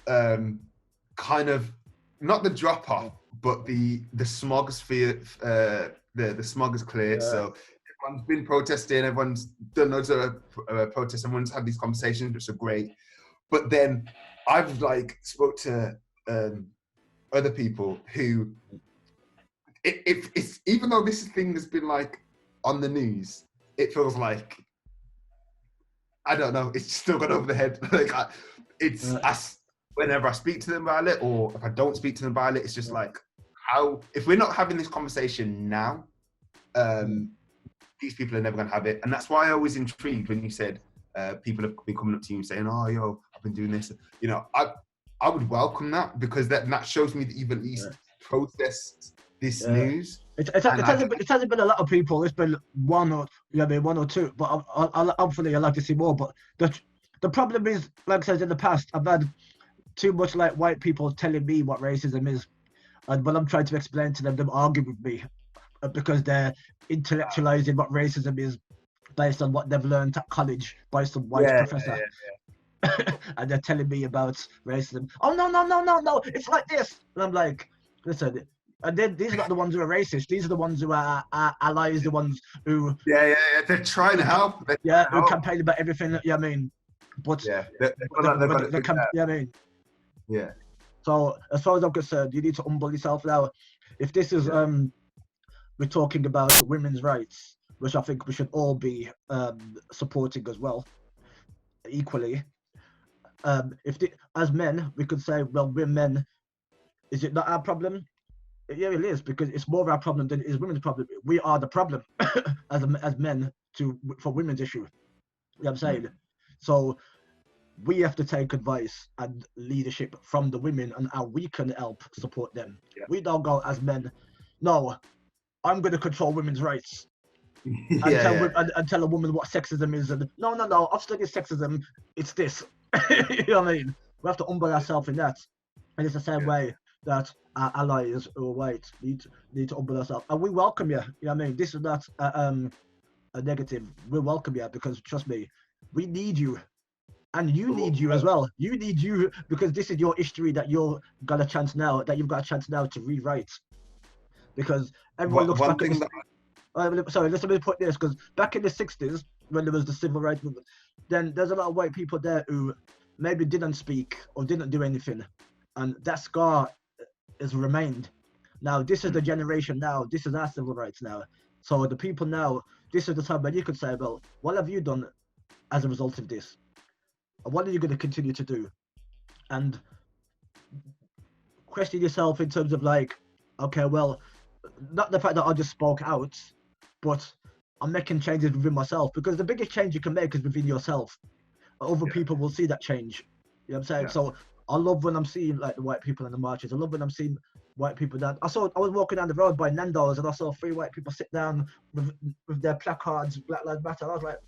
kind of not the drop off, but the smog sphere. The smog is cleared. So everyone's been protesting. Everyone's done loads of protests. Everyone's had these conversations, which are great. But then I've spoke to other people who, it's even though this thing has been on the news, it feels like, I don't know, it's still gone over the head. Whenever I speak to them about it, or if I don't speak to them about it, it's just if we're not having this conversation now, these people are never going to have it. And that's why I was intrigued when you said people have been coming up to you and saying, "Oh, yo, I've been doing this." I would welcome that, because that shows me that you've at least processed this news. It hasn't been a lot of people. It's been one or two. But hopefully I'd like to see more. But the problem is, like I said in the past, I've had too much white people telling me what racism is, and when I'm trying to explain to them argue with me, because they're intellectualizing what racism is based on what they've learned at college by some white professor. And they're telling me about racism. Oh, no, it's like this. And I'm like, listen, and then these are not the ones who are racist. These are the ones who are allies, the ones who... They're trying to help. Who campaign about everything. But, Yeah. but they can, you know what I mean? Yeah. So as far as I'm concerned, you need to humble yourself now. If this is we're talking about women's rights, which I think we should all be supporting as well, equally. As men, we could say, well, we're men. Is it not our problem? Yeah, it is, because it's more of our problem than it is women's problem. We are the problem as men for women's issue. You know what I'm saying? So we have to take advice and leadership from the women and how we can help support them. Yeah. We don't go as men, no, I'm going to control women's rights and, and tell a woman what sexism is. And no, I've studied sexism. It's this. You know what I mean? We have to humble ourselves in that. And it's the same way that our allies who are white need to humble ourselves. And we welcome you. You know what I mean? This is not a negative. We welcome you because, trust me, we need you. And you need you as well. You need you because this is your history that you've got a chance now to rewrite. Because everyone looks back at this. Sorry, let me put this, because back in the 60s, when there was the civil rights movement, then there's a lot of white people there who maybe didn't speak or didn't do anything. And that scar has remained. Now, this is the generation now. This is our civil rights now. So the people now, this is the time when you could say, well, what have you done as a result of this? What are you going to continue to do? And question yourself in terms of like, okay, well, not the fact that I just spoke out, but I'm making changes within myself, because the biggest change you can make is within yourself. Other people will see that change. You know what I'm saying? Yeah. So I love when I'm seeing like the white people in the marches. I love when I'm seeing white people down. I was walking down the road by Nando's and I saw 3 white people sit down with their placards, Black Lives Matter. I was like,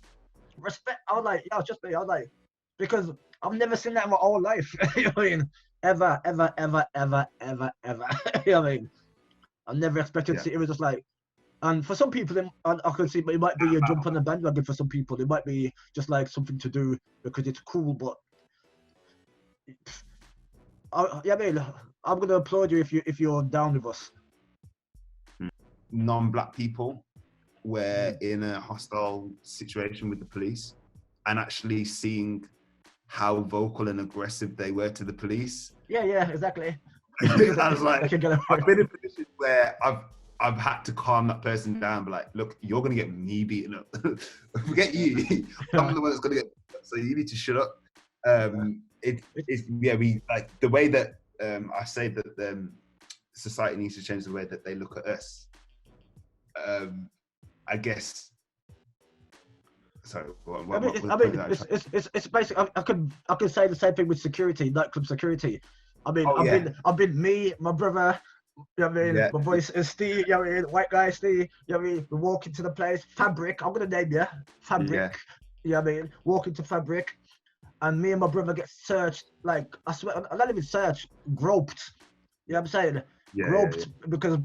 respect. I was like, yeah, it's just me. I was like, because I've never seen that in my whole life. You know what I mean? Ever. You know what I mean? I never expected to see it. It was just like, and for some people, I could see, but it might be a jump on the bandwagon for some people. It might be just like something to do because it's cool, but I mean, I'm gonna applaud you if you're down with us. Non-black people were in a hostile situation with the police, and actually seeing how vocal and aggressive they were to the police. Yeah, exactly. I was like, I've been in positions where I've had to calm that person down, but like, look, you're gonna get me beaten up. Forget you. I'm the one that's gonna get. So you need to shut up. We like the way that I say that society needs to change the way that they look at us. I guess. Sorry, it's basically. I could say the same thing with security, nightclub security. I mean, I've been me, my brother. You know what I mean? My voice is Steve. You know what I mean? White guy Steve. You know what I mean? We walk into the place. Fabric. I'm gonna name you. Fabric. Yeah. You know what I mean? Walk into Fabric, and me and my brother get searched. Like I swear, I'm not even searched. Groped. You know what I'm saying? Yeah, groped because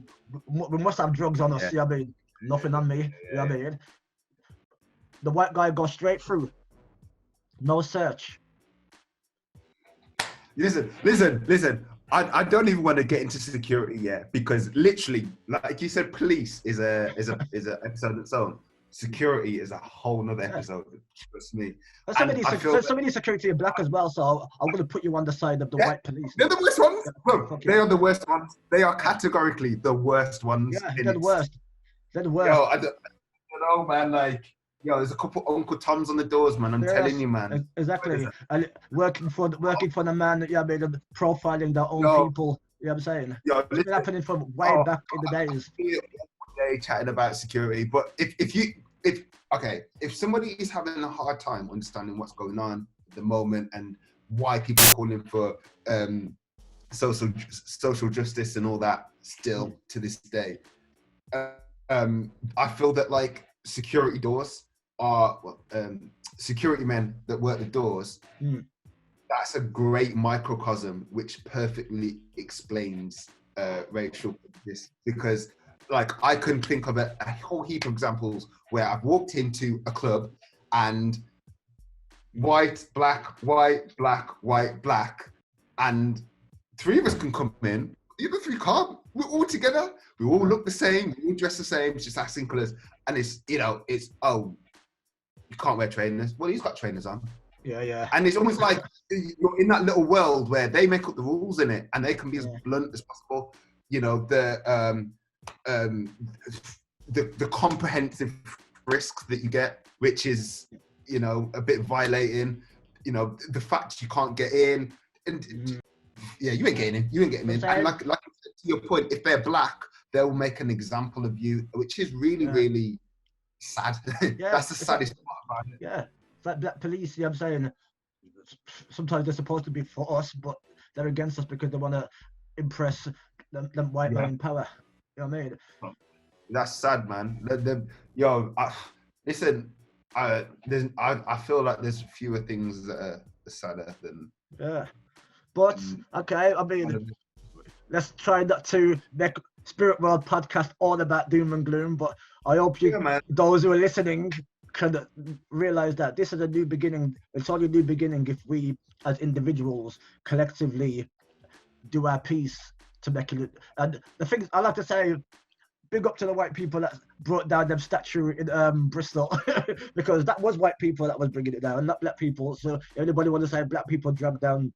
we must have drugs on us. You know what I mean? Nothing on me. You know what I mean? The white guy goes straight through. No search. Listen. I don't even want to get into security yet, because literally, like you said, police is a episode of its own. Security is a whole nother episode. Trust me. So many security are black as well, so I'm going to put you on the side of the white police. They're the worst ones. Bro, they are the worst ones. They are categorically the worst ones. Yeah, they're the worst. They're the worst. Yo, I don't know, man. Like, yo, there's a couple Uncle Toms on the doors, man. I'm telling you, man. Exactly. And working for the man, yeah, I mean, profiling their own people. You know what I'm saying? Yo, it's been happening from way back in the days. Day chatting about security, but if somebody is having a hard time understanding what's going on at the moment and why people are calling for social justice and all that still to this day, I feel that like security doors are security men that work the doors. That's a great microcosm which perfectly explains racial prejudice, because like I can think of a whole heap of examples where I've walked into a club and white, black, and 3 of us can come in. The other 3 can't. We're all together. We all look the same. We all dress the same. It's just as simple as, and it's, you know, it's, oh, you can't wear trainers. Well, he's got trainers on. Yeah. And it's almost like you're in that little world where they make up the rules in it, and they can be as Yeah. blunt as possible. You know, the comprehensive risks that you get, which is, you know, a bit violating. You know, the fact you can't get in, and yeah, you ain't getting in. You ain't getting in. And like to your point, if they're black, they'll make an example of you, which is really, really sad. Yeah, That's the saddest part about it. Yeah, it's like black police. I'm saying sometimes they're supposed to be for us, but they're against us because they want to impress them white men in power. You know what I mean? That's sad, man. Listen, I feel like there's fewer things that are sadder than. Yeah, but okay. I mean, let's try not to make Spirit World podcast all about doom and gloom. But I hope those who are listening, can realize that this is a new beginning. It's only a new beginning if we, as individuals, collectively do our piece to make it. And the things I like to say, big up to the white people that brought down them statue in Bristol, because that was white people that was bringing it down, not black people. So if anybody want to say black people dragged down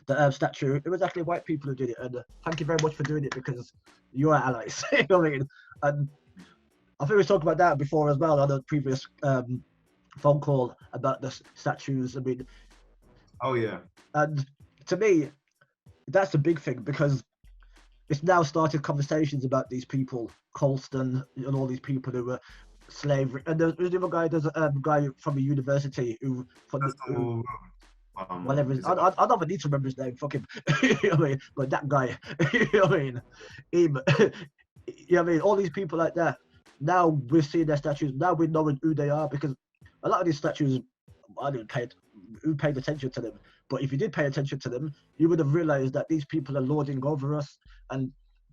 the statue, it was actually white people who did it. And thank you very much for doing it, because you are allies. You know what I mean? And I think we talked about that before as well on the previous phone call about the statues. I mean, oh yeah. And to me, that's a big thing, because it's now started conversations about these people, Colston and all these people who were slavery. And there's a guy from a university who whatever. I don't even need to remember his name. Fuck him. You know what I mean? But that guy. You know what I mean? Him. You know what I mean? All these people like that. Now we're seeing their statues. Now we're knowing who they are, because a lot of these statues, I didn't pay. Who paid attention to them? But if you did pay attention to them, you would have realized that these people are lording over us. And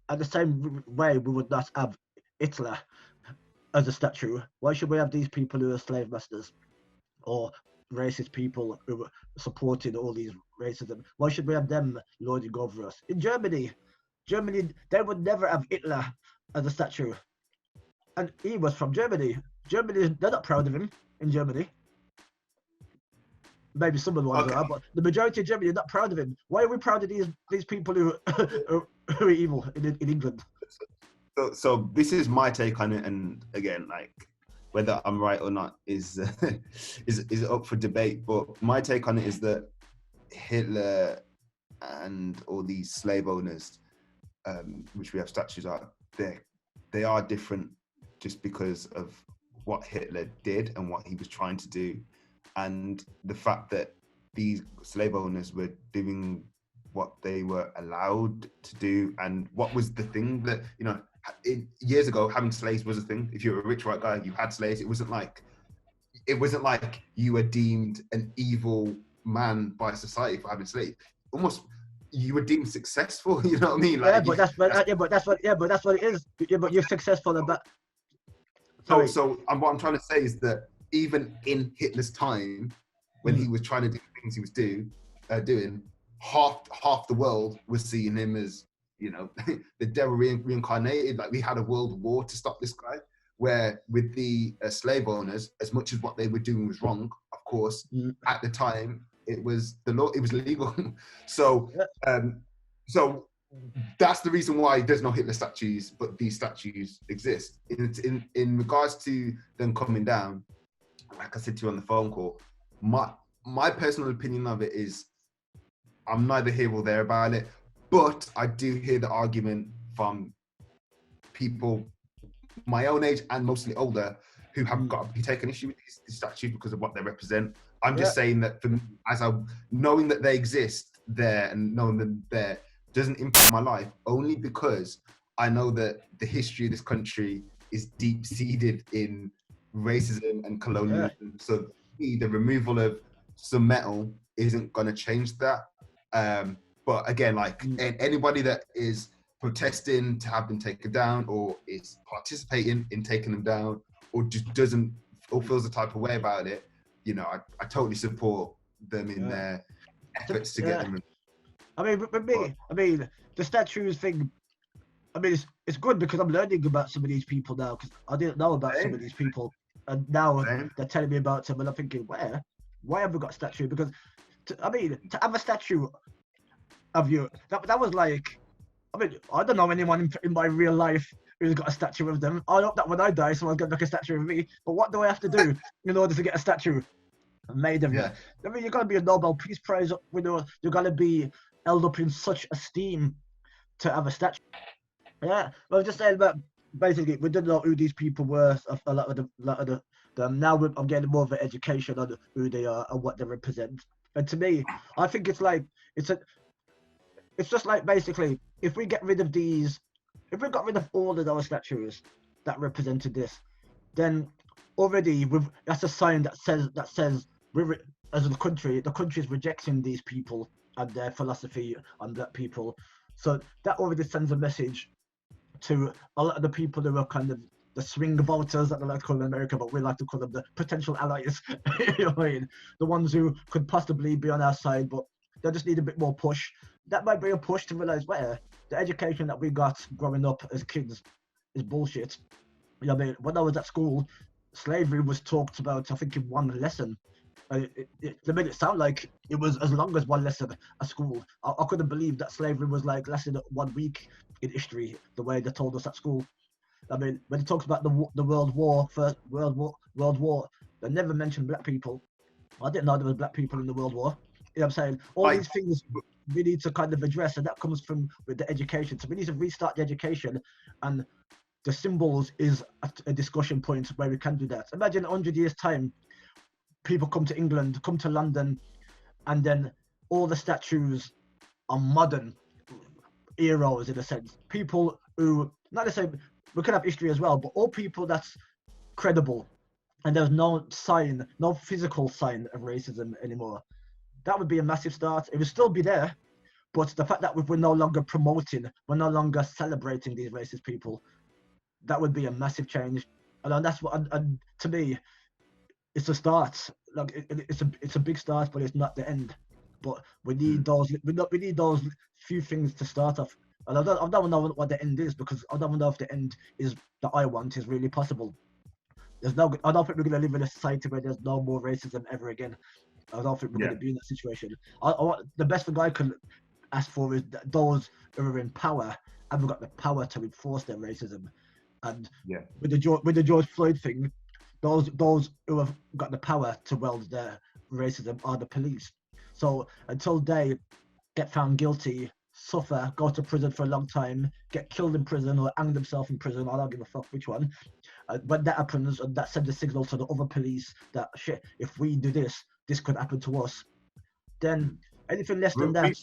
at the same way, we would not have Hitler as a statue. Why should we have these people who are slave masters or racist people who supported all these racism? Why should we have them lording over us? In Germany, they would never have Hitler as a statue. And he was from Germany. Germany, they're not proud of him in Germany. Maybe some of the ones are, but the majority of Germany are not proud of him. Why are we proud of these people who are evil in England? So this is my take on it, and again, like, whether I'm right or not is up for debate. But my take on it is that Hitler and all these slave owners, which we have statues of, they are different just because of what Hitler did and what he was trying to do. And the fact that these slave owners were doing what they were allowed to do, and what was the thing that, you know, years ago, having slaves was a thing. If you were a rich white guy, you had slaves. It wasn't like you were deemed an evil man by society for having slaves. Almost, you were deemed successful. You know what I mean? Like, but that's what it is. Yeah, but you're successful in that. So what I'm trying to say is that even in Hitler's time, when he was trying to do things he was doing, half the world was seeing him as, you know, the devil reincarnated. Like, we had a world war to stop this guy. Where with the slave owners, as much as what they were doing was wrong, of course, at the time it was the law. It was legal. So that's the reason why there's no Hitler statues, but these statues exist. In regards to them coming down, like I said to you on the phone call, my personal opinion of it is, I'm neither here or there about it, but I do hear the argument from people my own age and mostly older who have got to be taken issue with these statues because of what they represent. I'm just saying that for me, knowing that they exist there and knowing them there doesn't impact my life, only because I know that the history of this country is deep-seated in racism and colonialism. So the removal of some metal isn't going to change that. But again, like, anybody that is protesting to have them taken down, or is participating in taking them down, or just doesn't, or feels a type of way about it, you know, I totally support them in their efforts to get them. I mean, with me, the statues thing, I mean, it's good because I'm learning about some of these people now, because I didn't know about some of these people, and now they're telling me about them, and I'm thinking, where? Why have we got a statue? Because to have a statue of you, that was like, I don't know anyone in my real life who's got a statue of them. I hope that when I die, someone's gonna make a statue of me. But what do I have to do in order to get a statue made of me? Yeah. You're gonna be a Nobel Peace Prize. You're gonna be held up in such esteem to have a statue. Yeah, well, just saying that basically we didn't know who these people were. A lot of them. Now I'm getting more of an education on who they are and what they represent. And to me, I think it's a it's just like basically if we get rid of these, if we got rid of all of those statues that represented this, then already that's a sign that says we're as a country, the country is rejecting these people and their philosophy on black people. So that already sends a message to a lot of the people who are kind of the swing voters that they like to call in America, but we like to call them the potential allies. You know what I mean? The ones who could possibly be on our side, but they just need a bit more push. That might be a push to realize where the education that we got growing up as kids is bullshit. You know what I mean? When I was at school, slavery was talked about, I think, in one lesson. They made it sound like it was as long as one lesson at school. I couldn't believe that slavery was like less than 1 week in history, the way they told us at school. I mean, when it talks about the World War, First World War, they never mentioned black people. I didn't know there was black people in the World War. You know what I'm saying? All these things we need to kind of address, and that comes from with the education. So we need to restart the education, and the symbols is a discussion point where we can do that. Imagine 100 years time, people come to England, come to London, and then all the statues are modern heroes in a sense. People who, not necessarily, we could have history as well, but all people that's credible, and there's no sign, no physical sign of racism anymore. That would be a massive start. It would still be there, but the fact that we're no longer promoting, we're no longer celebrating these racist people, that would be a massive change. And that's what, and to me, it's a start. Like it's a big start, but it's not the end. But we need those. We need those few things to start off. And I don't know what the end is, because I don't know if the end is that I want is really possible. I don't think we're gonna live in a society where there's no more racism ever again. I don't think we're gonna be in that situation. The best thing I can ask for is that those who are in power haven't got the power to enforce their racism. And with the George Floyd thing, those who have got the power to weld their racism are the police. So until they get found guilty, suffer, go to prison for a long time, get killed in prison or hang themselves in prison, I don't give a fuck which one. When that happens, and that sends a signal to the other police that shit, if we do this, this could happen to us. Then anything less than that,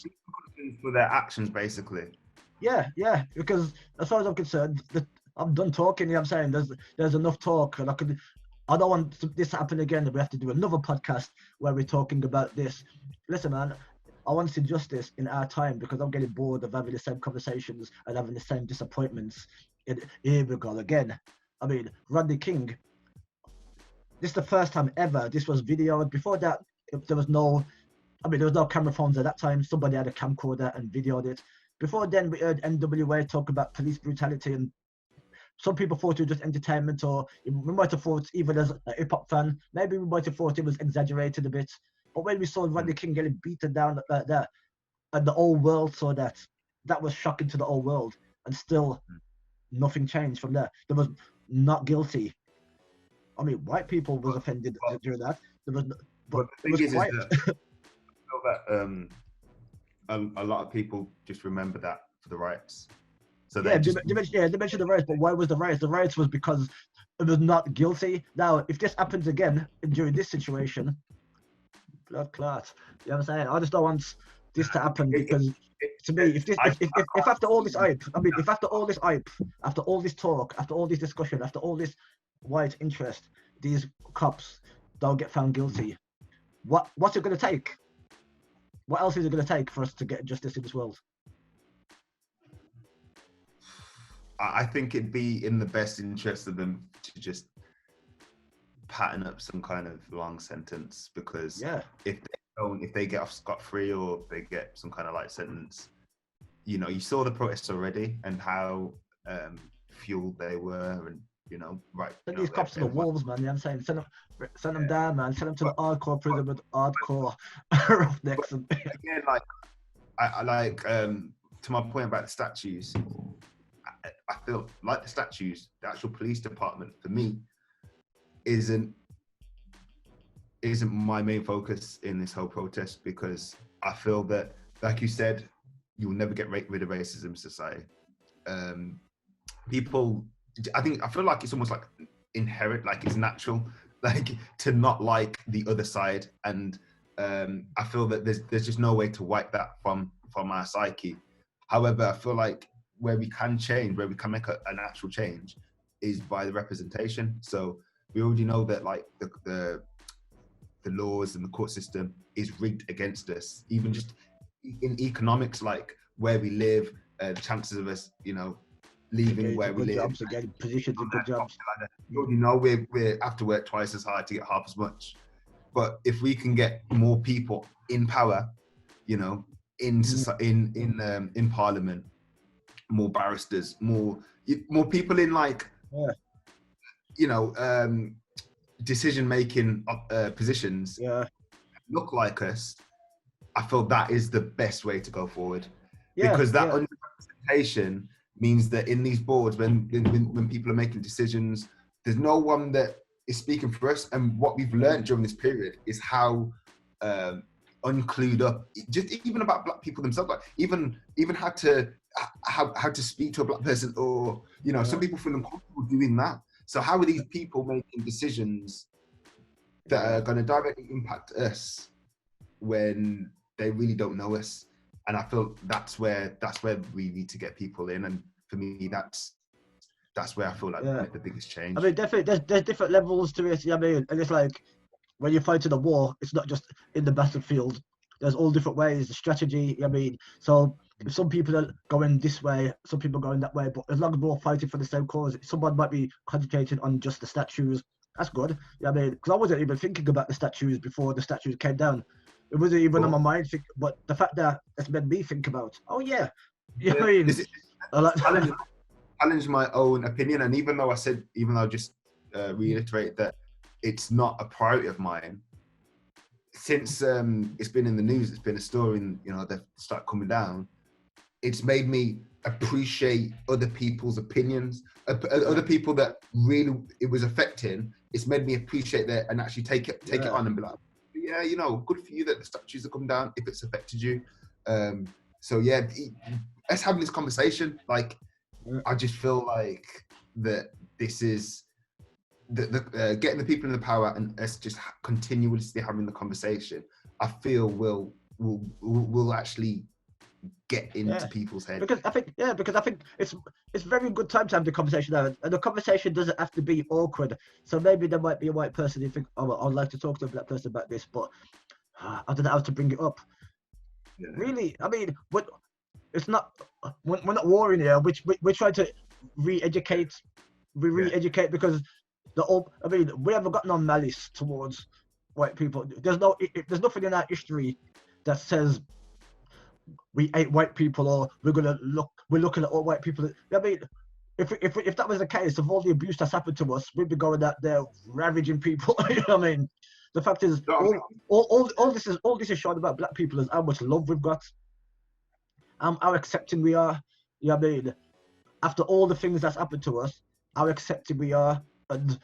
for their actions, basically. Yeah, because as far as I'm concerned, I'm done talking. You know what I'm saying? There's enough talk, and I don't want this to happen again. We have to do another podcast where we're talking about this. Listen, man, I want to see justice in our time, because I'm getting bored of having the same conversations and having the same disappointments. Here we go again. I mean, Rodney King. This is the first time ever this was videoed. Before that, there was no camera phones at that time. Somebody had a camcorder and videoed it. Before then, we heard NWA talk about police brutality, and some people thought it was just entertainment, or we might have thought, even as a hip-hop fan, maybe we might have thought it was exaggerated a bit. But when we saw Rodney King getting beaten down like that, and the whole world saw that, that was shocking to the whole world, and still nothing changed from there. There was not guilty. I mean, white people was offended during that. There was, but the thing is that a lot of people just remember that for the riots. So they mentioned the riots, but why was the riots? The riots was because it was not guilty. Now, if this happens again during this situation, blood clot. You know what I'm saying? I just don't want this to happen, because to me, if after all this hype, if after all this hype, after all this talk, after all this discussion, after all this white interest, these cops don't get found guilty, what's it going to take? What else is it going to take for us to get justice in this world? I think it'd be in the best interest of them to just pattern up some kind of long sentence, because if they get off scot-free, or they get some kind of light sentence, you saw the protests already and how fueled they were, and you know, right? Send You know, these cops to the everyone, wolves, man. You know what I'm saying? Send them yeah. down, man. Send them to the But, hardcore but, prison with hardcore but roughnecks. And again, like I like to my point about the statues. I feel like the statues, the actual police department for me isn't my main focus in this whole protest, because I feel that, like you said, you'll never get rid of racism in society. People, I feel like it's almost like inherent, like it's natural, like to not like the other side, and I feel that there's just no way to wipe that from our psyche. However, I feel like where we can change, where we can make an actual change, is by the representation. So we already know that like the laws and the court system is rigged against us, even just in economics, like where we live, the chances of us, you know, leaving getting to where we good live, jobs, getting positions in good jobs. you already know we have to work twice as hard to get half as much. But if we can get more people in power, you know, in parliament, more barristers, more people in like, Yeah, you know, decision making positions, yeah, look like us, I feel that is the best way to go forward, yeah, because that yeah. underrepresentation means that in these boards, when people are making decisions, there's no one that is speaking for us. And what we've learned during this period is how unclued up, just even about black people themselves, like even how to speak to a black person, or you know, some people feel uncomfortable doing that. So how are these people making decisions that are going to directly impact us when they really don't know us? And I feel that's where we need to get people in. And for me, that's where I feel like Yeah. make the biggest change. I mean, definitely, there's different levels to it. You know what I mean? And it's like when you're fighting a war, it's not just in the battlefield. There's all different ways, the strategy. You know what I mean? So if some people are going this way, some people are going that way, but as long as we're all fighting for the same cause, someone might be concentrating on just the statues. That's good. You know what I mean? Because I wasn't even thinking about the statues before the statues came down. It wasn't even on my mind. But the fact that it's made me think about, oh yeah, you know what I mean? This is challenge my own opinion. And even though I just reiterate that it's not a priority of mine, since it's been in the news, it's been a story, and you know, they start coming down, it's made me appreciate other people's opinions, other people that really it was affecting. It's made me appreciate that and actually take it on and be like, yeah, you know, good for you that the statues have come down if it's affected you. So yeah, let's have this conversation. Like, I just feel like that this is the getting the people in the power and us just continuously having the conversation, I feel will actually get into people's heads. Because I think it's very good time to have the conversation now, and the conversation doesn't have to be awkward. So maybe there might be a white person who think, oh, well, I'd like to talk to a black person about this, but I don't know how to bring it up. Yeah. Really, I mean, it's not, we're not warring here. We're trying to re-educate. We re-educate because we haven't got no malice towards white people. There's nothing in our history that says we hate white people or we're looking at all white people. I mean, if that was the case, of all the abuse that's happened to us, we'd be going out there ravaging people. You know what I mean? The fact is, all this is showing about black people is how much love we've got, how accepting we are. You know what I mean? After all the things that's happened to us, how accepting we are. And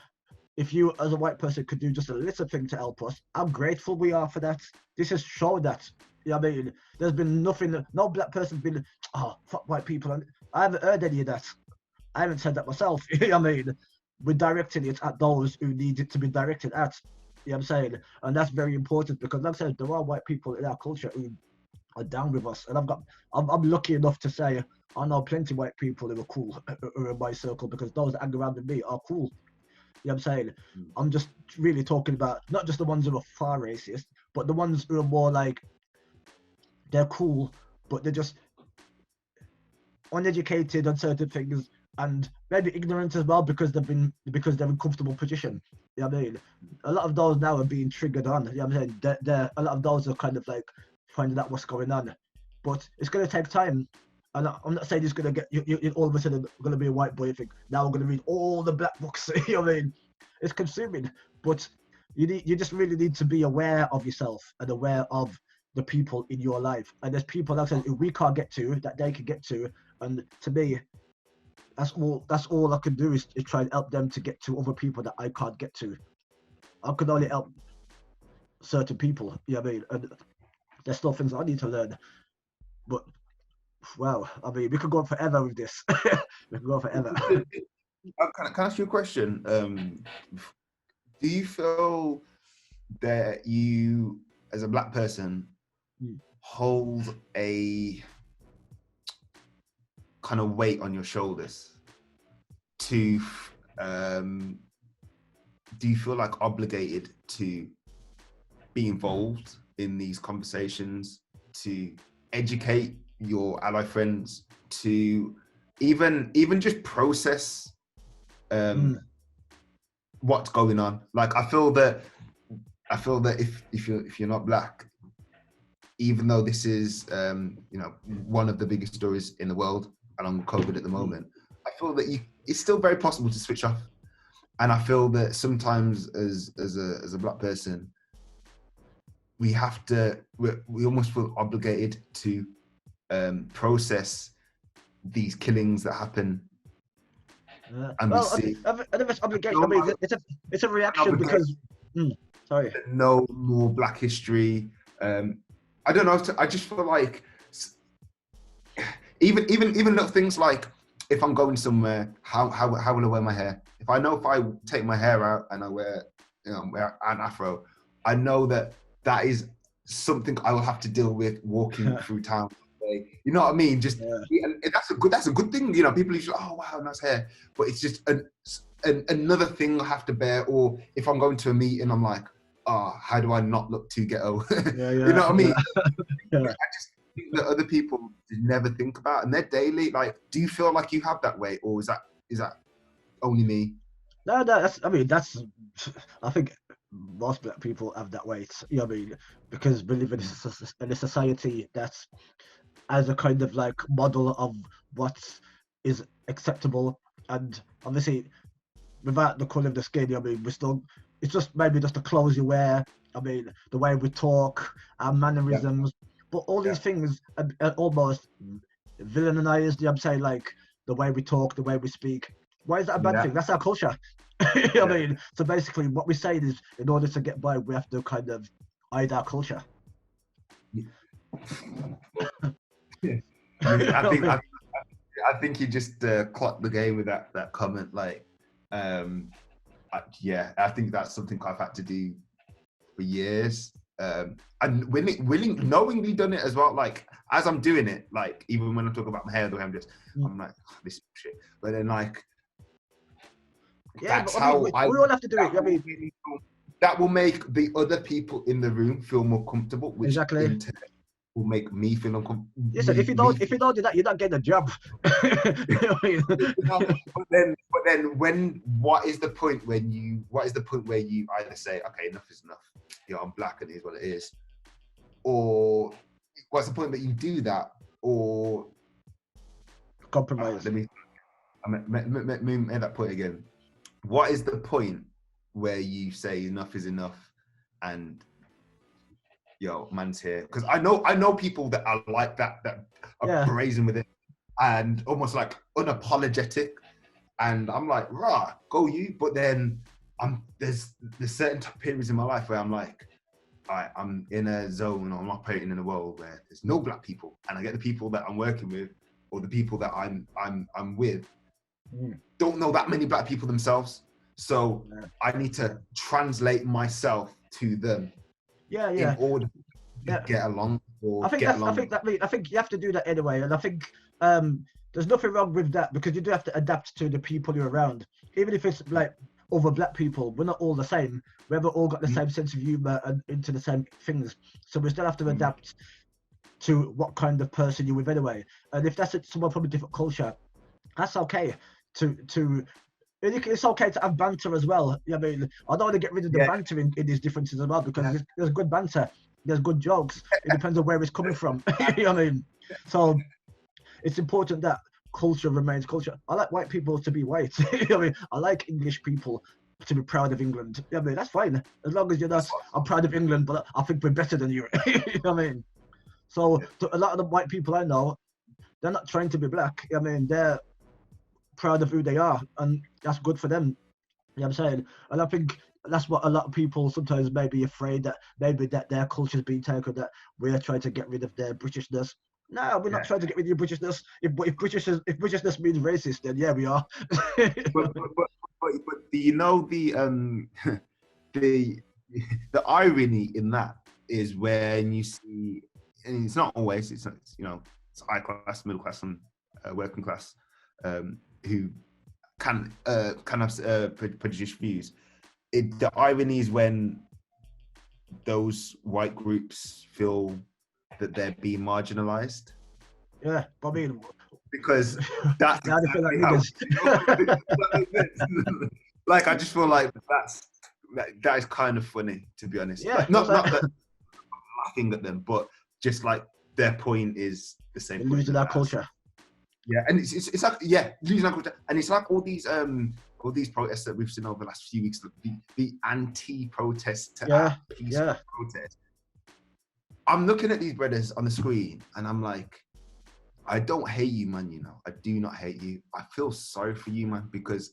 if you as a white person could do just a little thing to help us, how grateful we are for that. This has shown that. You know what I mean? There's been nothing, no black person's been, oh, fuck white people. I haven't heard any of that. I haven't said that myself. You know what I mean? We're directing it at those who need it to be directed at. You know what I'm saying? And that's very important because, like I said, there are white people in our culture who are down with us. And I'm lucky enough to say I know plenty of white people who are cool, who are in my circle, because those that hang around with me are cool. You know what I'm saying? I'm just really talking about not just the ones who are far racist, but the ones who are more like, they're cool, but they're just uneducated on certain things and maybe ignorant as well because they're in comfortable position. You know what I mean? A lot of those now are being triggered on. You know what I'm saying? A lot of those are kind of like finding out what's going on. But it's going to take time. And I'm not saying it's gonna get you all of a sudden gonna be a white boy. You think now I'm gonna read all the black books. You know what I mean? It's consuming, but you just really need to be aware of yourself and aware of the people in your life. And there's people like I said, who we can't get to that they can get to. And to me, that's all I can do is try and help them to get to other people that I can't get to. I can only help certain people. You know what I mean? And there's still things I need to learn. But wow, I mean, we could go on forever with this. We could go on forever. Can I ask you a question? Do you feel that you, as a black person, hold a kind of weight on your shoulders to, do you feel like obligated to be involved in these conversations, to educate your ally friends, to even just process what's going on? Like, I feel that if you're not black, even though this is one of the biggest stories in the world along with COVID at the moment, I feel that it's still very possible to switch off. And I feel that sometimes as a black person, we almost feel obligated to process these killings that happen. And well, I think it's obligation. I mean, it's a reaction because. Sorry. No more Black history. I don't know. I just feel like even little things like, if I'm going somewhere, how will I wear my hair? If I know if I take my hair out and I wear an afro, I know that is something I will have to deal with walking through town. You know what I mean? Just and that's a good thing. You know, people usually, oh wow, nice hair, but it's just another thing I have to bear. Or if I'm going to a meeting, I'm like, how do I not look too ghetto? You know what I mean? I just think that other people never think about, and they're daily. Like, do you feel like you have that weight, or is that only me? No, I think most black people have that weight. You know what I mean? Because we live in a society that's as a kind of like model of what is acceptable, and obviously without the colour of the skin, you know what I mean, it's just maybe just the clothes you wear, I mean, the way we talk, our mannerisms, but all these things are almost villainized. You know what I'm saying? Like the way we talk, the way we speak. Why is that a bad thing? That's our culture. You know what I mean? So basically what we're saying is, in order to get by, we have to kind of hide our culture. I think you just clocked the game with that comment. Like, I think that's something I've had to do for years, and knowingly done it as well. Like, as I'm doing it, like even when I talk about my hair, the way I'm like, this shit. But then like, that's how we all have to do it. I mean, that will make the other people in the room feel more comfortable, which exactly will make me feel uncomfortable. Yes, if you don't do that, you're not getting a job. You know what I mean? but then what is the point where you either say, okay, enough is enough, I'm black and it is what it is, or what's the point that you do that, or compromise? Let me make that point again. What is the point where you say enough is enough and man's here? Because I know people that are like that are brazen with it and almost like unapologetic, and I'm like, rah, go you. But then there's certain periods in my life where I'm like, I'm in a zone, or I'm operating in a world where there's no black people, and I get the people that I'm working with or the people that I'm with don't know that many black people themselves, so I need to translate myself to them in order to get along. I think you have to do that anyway, and I think there's nothing wrong with that, because you do have to adapt to the people you're around. Even if it's like other black people, we're not all the same. We haven't all got the same sense of humor and into the same things, so we still have to adapt to what kind of person you're with anyway. And if that's someone from a different culture, that's okay. It's okay to have banter as well. I mean, I don't want to get rid of the banter in these differences as well, because there's good banter, there's good jokes. It depends on where it's coming from. You know what I mean? So it's important that culture remains culture. I like white people to be white. You know what I mean? I like English people to be proud of England. You know what I mean? That's fine. As long as you're not, I'm proud of England, but I think we're better than you. You know what I mean? So to a lot of the white people I know, they're not trying to be black. You know what I mean? They're proud of who they are, and that's good for them. You know what I'm saying? And I think that's what a lot of people sometimes may be afraid that maybe that their culture's being taken, that we're trying to get rid of their Britishness. No, we're not trying to get rid of your Britishness. If Britishness means racist, then yeah, we are. but you know the the irony in that is when you see, and it's not always, it's you know, it's high class, middle class, and working class who can have prejudiced views. The irony is when those white groups feel that they're being marginalized. Yeah, but I mean, because that's exactly like I just feel like that is kind of funny, to be honest. Yeah, like, not that I'm laughing at them, but just like their point is the same. Losing our culture. Yeah, and it's like losing our culture, and it's like all these protests that we've seen over the last few weeks, the anti-protest to peaceful protest. I'm looking at these brothers on the screen, and I'm like, I don't hate you, man. You know, I do not hate you. I feel sorry for you, man, because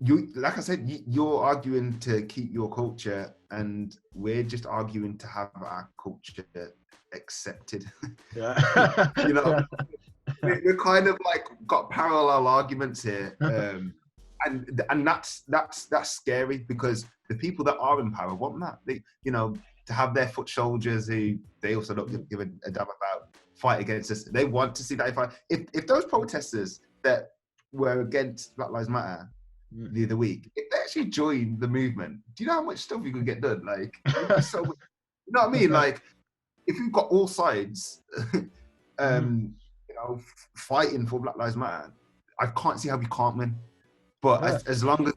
you, like I said, you're arguing to keep your culture, and we're just arguing to have our culture accepted. Yeah. You know, we're kind of like got parallel arguments here, and that's scary, because the people that are in power want that. They, you know, to have their foot soldiers who they also don't give a damn about fight against us. They want to see that fight. If those protesters that were against Black Lives Matter the other week, if they actually joined the movement, do you know how much stuff you could get done? Like, so, you know what I mean? Like, if you've got all sides, you know, fighting for Black Lives Matter, I can't see how we can't win. But as long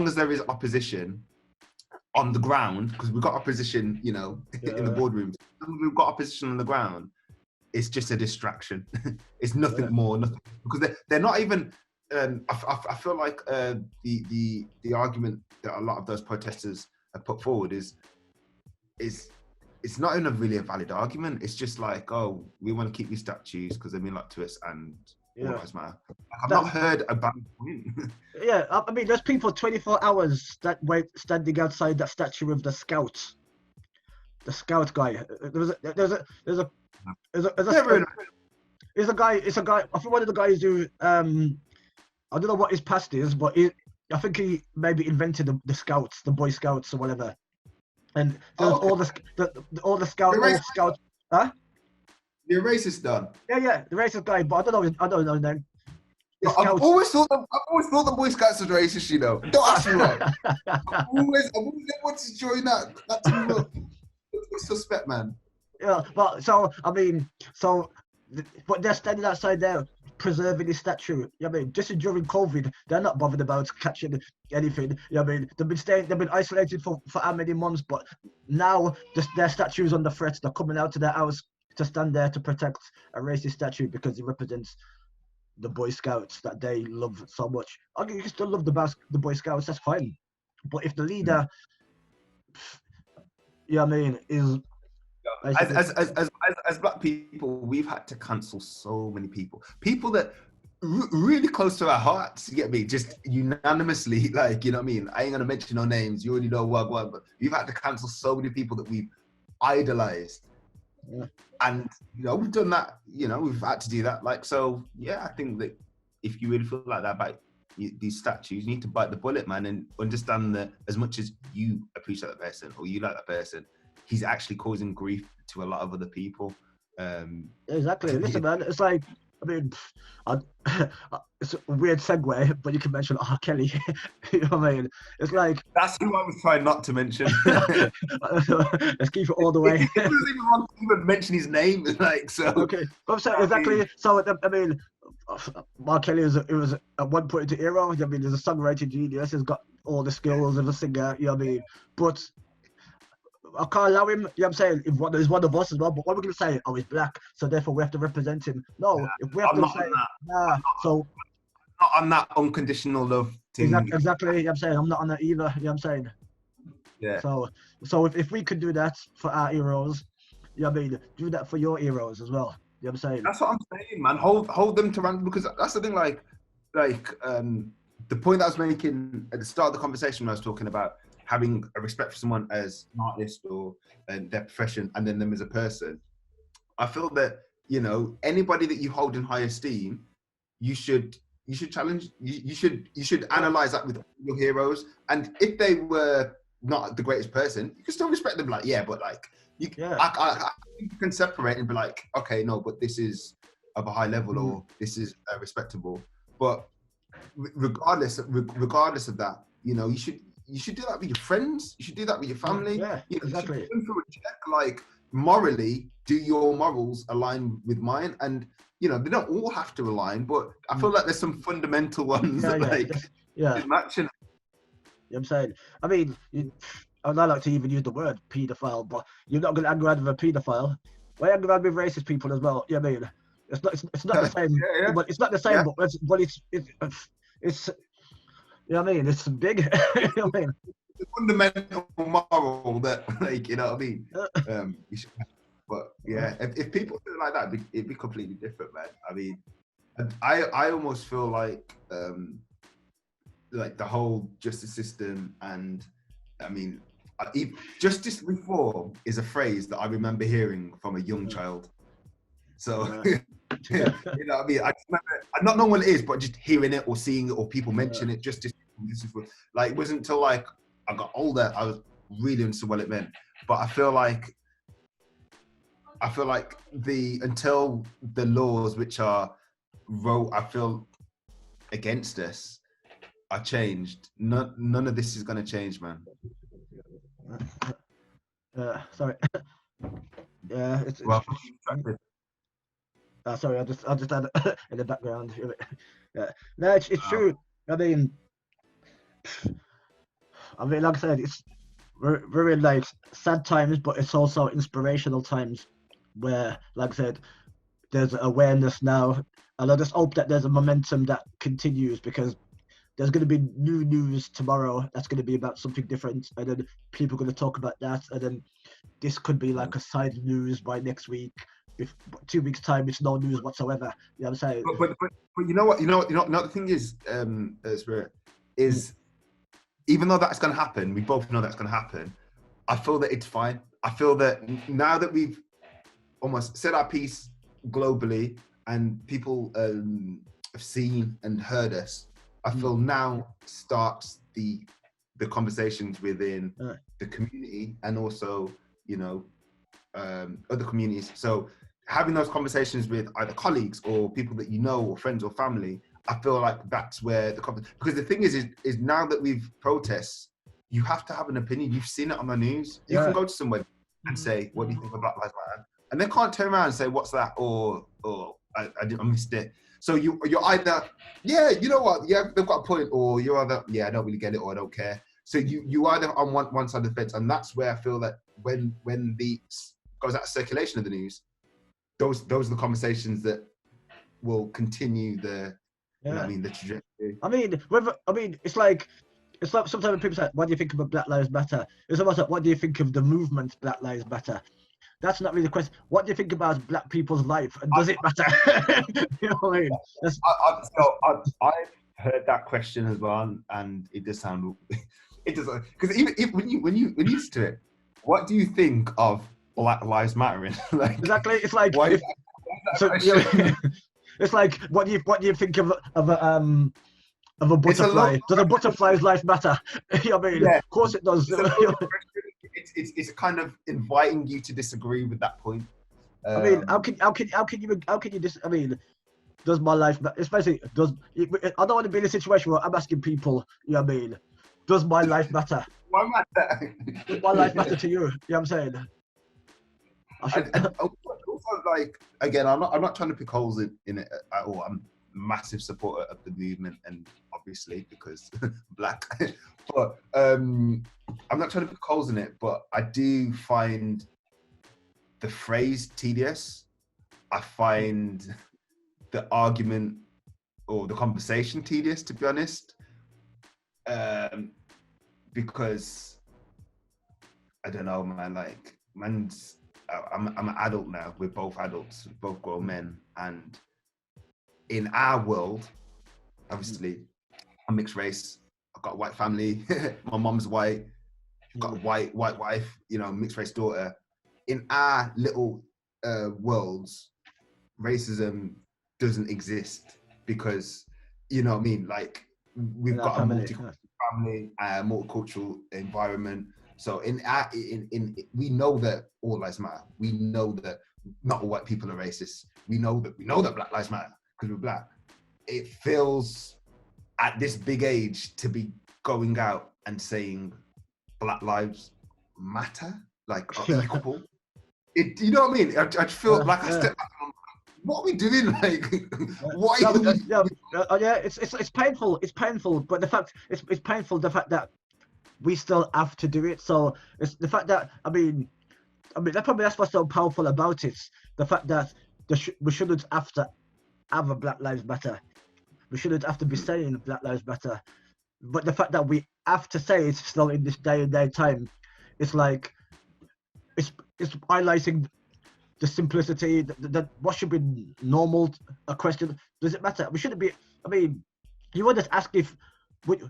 as there is opposition on the ground, because we've got opposition, you know, in the boardrooms, we've got opposition on the ground. It's just a distraction. It's nothing more, nothing, because they're not even. I feel like the argument that a lot of those protesters have put forward is it's not even really a valid argument. It's just like, oh, we want to keep these statues because they mean a lot to us, and all lives matter. I've not heard a bad point. Yeah, I mean, there's people 24 hours that wait standing outside that statue of the Scouts. The Scout guy. There's a guy. It's a guy. I think one of the guys who I don't know what his past is, but I think he maybe invented the Scouts, the Boy Scouts or whatever. And there's all the Scouts. Huh? You're racist, Don. Yeah, the racist guy, but I don't know his name. I've always thought the Boy Scouts was racist, you know. Don't ask me why. I've always wanted to join that team up. Suspect, man. Yeah, but but they're standing outside there preserving his statue. You know what I mean? Just during COVID, they're not bothered about catching anything. You know what I mean? They've been isolated for how many months, but now their statue's under threat. They're coming out to their house to stand there to protect a racist statue because it represents the Boy Scouts that they love so much. Okay, you can still love the Boy Scouts, that's fine. But if the leader, you know what I mean, is as black people, we've had to cancel so many people that really close to our hearts. You get me? Just unanimously, like, you know what I mean? I ain't gonna mention no names. You already know what, but we've had to cancel so many people that we've idolized. Yeah. And you know, we've done that. You know, we've had to do that. Like, so yeah, I think that if you really feel like that about these statues, you need to bite the bullet, man, and understand that as much as you appreciate that person or you like that person, he's actually causing grief to a lot of other people. Exactly. Listen, man, it's like, I mean, it's a weird segue, but you can mention R. Kelly. You know what I mean? It's like, that's who I was trying not to mention. Let's keep it all the way. It wasn't even wrong to even mention his name, like, so. Okay, but so exactly. So I mean, R. Kelly was at one point in the era. I mean, there's a songwriting genius. He's got all the skills of a singer. You know what I mean? But I can't allow him. You know what I'm saying? If one is one of us as well, but what we're gonna say? Oh, he's black, so therefore we have to represent him. No, if we have I'm to not say, on that. nah. So Not on that unconditional love thing. exactly. You know what I'm saying? I'm not on that either. You know what I'm saying? Yeah. So if we could do that for our heroes, you know what I mean? Do that for your heroes as well. You know what I'm saying? That's what I'm saying, man. Hold them to ransom, because that's the thing. Like the point that I was making at the start of the conversation when I was talking about having a respect for someone as an artist or their profession, and then them as a person. I feel that, you know, anybody that you hold in high esteem, you should challenge. You should analyze that with your heroes, and if they were not the greatest person, you can still respect them. Like, yeah, but like I think you can separate and be like, okay, no, but this is of a high level, or this is respectable. But regardless of that, you know, you should do that with your friends. You should do that with your family. Yeah, you know, exactly. You should go through a check, like, morally, do your morals align with mine? And you know, they don't all have to align, but I feel like there's some fundamental ones that matching. You know what I'm saying? I mean, I don't like to even use the word paedophile, but you're not going to hang around with a paedophile. Why hang around with racist people as well? You know what I mean? It's not the same. But it's not the same. But it's you know what I mean? It's big. You know what I mean? The fundamental moral that, like, you know what I mean? You should, but yeah, if people feel like that, it'd be completely different, man. I mean, I almost feel like the whole justice system, and I mean, justice reform is a phrase that I remember hearing from a young child. So, you know what I mean? I just remember, I not know what it is, but just hearing it or seeing it or people mention it, justice reform. Like, it wasn't until like I got older I was really understood what it meant. But I feel like until the laws which are I feel against us are changed, none of this is going to change, man. Sorry. Yeah, it's sorry, I just had it in the background. Yeah, no, it's true. I mean, like I said, it's very like sad times, but it's also inspirational times where, like I said, there's awareness now, and I just hope that there's a momentum that continues, because there's going to be new news tomorrow that's going to be about something different, and then people are going to talk about that, and then this could be like a side news by next week. If 2 weeks time, it's no news whatsoever. You know what I'm saying? But you know what? The thing is, Spirit, is even though that's going to happen, we both know that's going to happen. I feel that it's fine. I feel that now that we've almost said our piece globally and people have seen and heard us, I feel now starts the conversations within the community, and also, you know, other communities. So having those conversations with either colleagues or people that you know, or friends or family, I feel like that's where because the thing is now that we've protests, you have to have an opinion. You've seen it on the news. You can go to somewhere and say, what do you think of Black Lives Matter? And they can't turn around and say, what's that? Or I missed it. So you're either, yeah, you know what, yeah, they've got a point, or you're either, yeah, I don't really get it, or I don't care. So you either on one side of the fence, and that's where I feel that when the goes out of circulation of the news, those are the conversations that will continue the, you know what I mean, the trajectory. I mean, it's like sometimes when people say, what do you think of Black Lives Matter? It's almost like, what do you think of the movement Black Lives Matter? That's not really the question. What do you think about Black people's life, and does it matter? You know what I mean? I've heard that question as well, and it does sound, it does, because even when you used to it, what do you think of Black Lives Mattering? Like, exactly. It's like, it's like, what do you think of a butterfly? Does a butterfly's life matter? You know what I mean? Yeah. Of course it does. It's kind of inviting you to disagree with that point. I mean, how can you I mean, does my life, especially I don't want to be in a situation where I'm asking people, you know what I mean, does my life matter? Why matter? Does my life matter to you? You know what I'm saying? Also, like, again, I'm not trying to pick holes in it at all. massive supporter of the movement, and obviously because black. But I'm not trying to put coals in it, but I do find the phrase tedious. I find the argument or the conversation tedious, to be honest, because I don't know, man. Like, I'm an adult now. We're both adults, both grown men, and in our world, obviously, I'm mixed race. I've got a white family. My mom's white. I've got a white wife. Mixed race daughter. In our little worlds, racism doesn't exist because, you know what I mean? Like, we've got a multicultural family, multicultural environment. So we know that all lives matter. We know that not all white people are racist. We know that Black lives matter because we're Black. It feels at this big age to be going out and saying Black lives matter, like are equal. You know what I mean? I just feel like I step back. What are we doing? Like, what? It's painful. It's painful, but it's painful the fact that we still have to do it. So it's the fact that I mean that's what's so powerful about it. The fact that we shouldn't have to have a Black Lives Matter. We shouldn't have to be saying Black Lives Matter. But the fact that we have to say it still in this day and time, it's like it's highlighting the simplicity that what should be normal. A question: does it matter? We shouldn't be. I mean, you would just ask if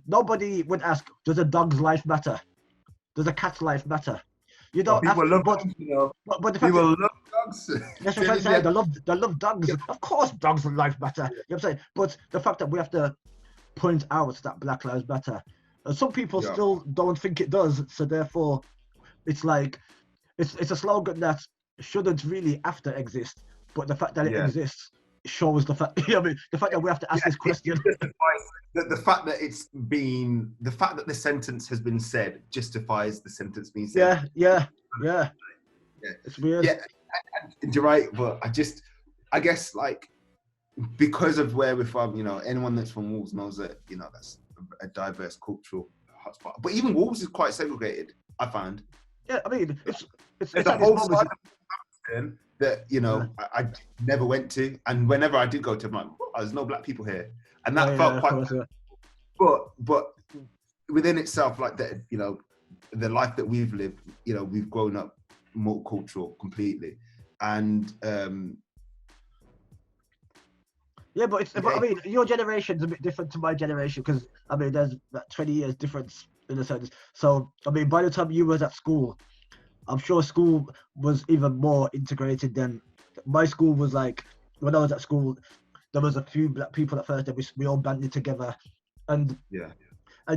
nobody would ask: does a dog's life matter? Does a cat's life matter? You don't. People love dogs, but the fact people love dogs. That's what I'm saying. They love dogs. Yeah. Of course, dogs' life matter. You know what I'm saying? But the fact that we have to point out that Black Lives Matter, and some people still don't think it does. So therefore, it's like it's a slogan that shouldn't really have to exist. But the fact that it exists shows the fact. I mean, the fact that we have to ask this question. The fact that the fact that the sentence has been said justifies the sentence being said. Yeah. It's weird. Yeah, and you're right, but I guess like because of where we're from, anyone that's from Wolves knows that that's a diverse cultural hotspot. But even Wolves is quite segregated, I found. Yeah, I mean it's a whole side of that I never went to, and whenever I did go to, I'm like, there's no Black people here, and that felt quite. But within itself, like that, the life that we've lived, we've grown up multicultural completely, and I mean, your generation's a bit different to my generation because I mean, there's about 20 years difference in a sense. So I mean, by the time you was at school, I'm sure school was even more integrated than my school was. Like when I was at school, there was a few Black people at first, and we all banded together, and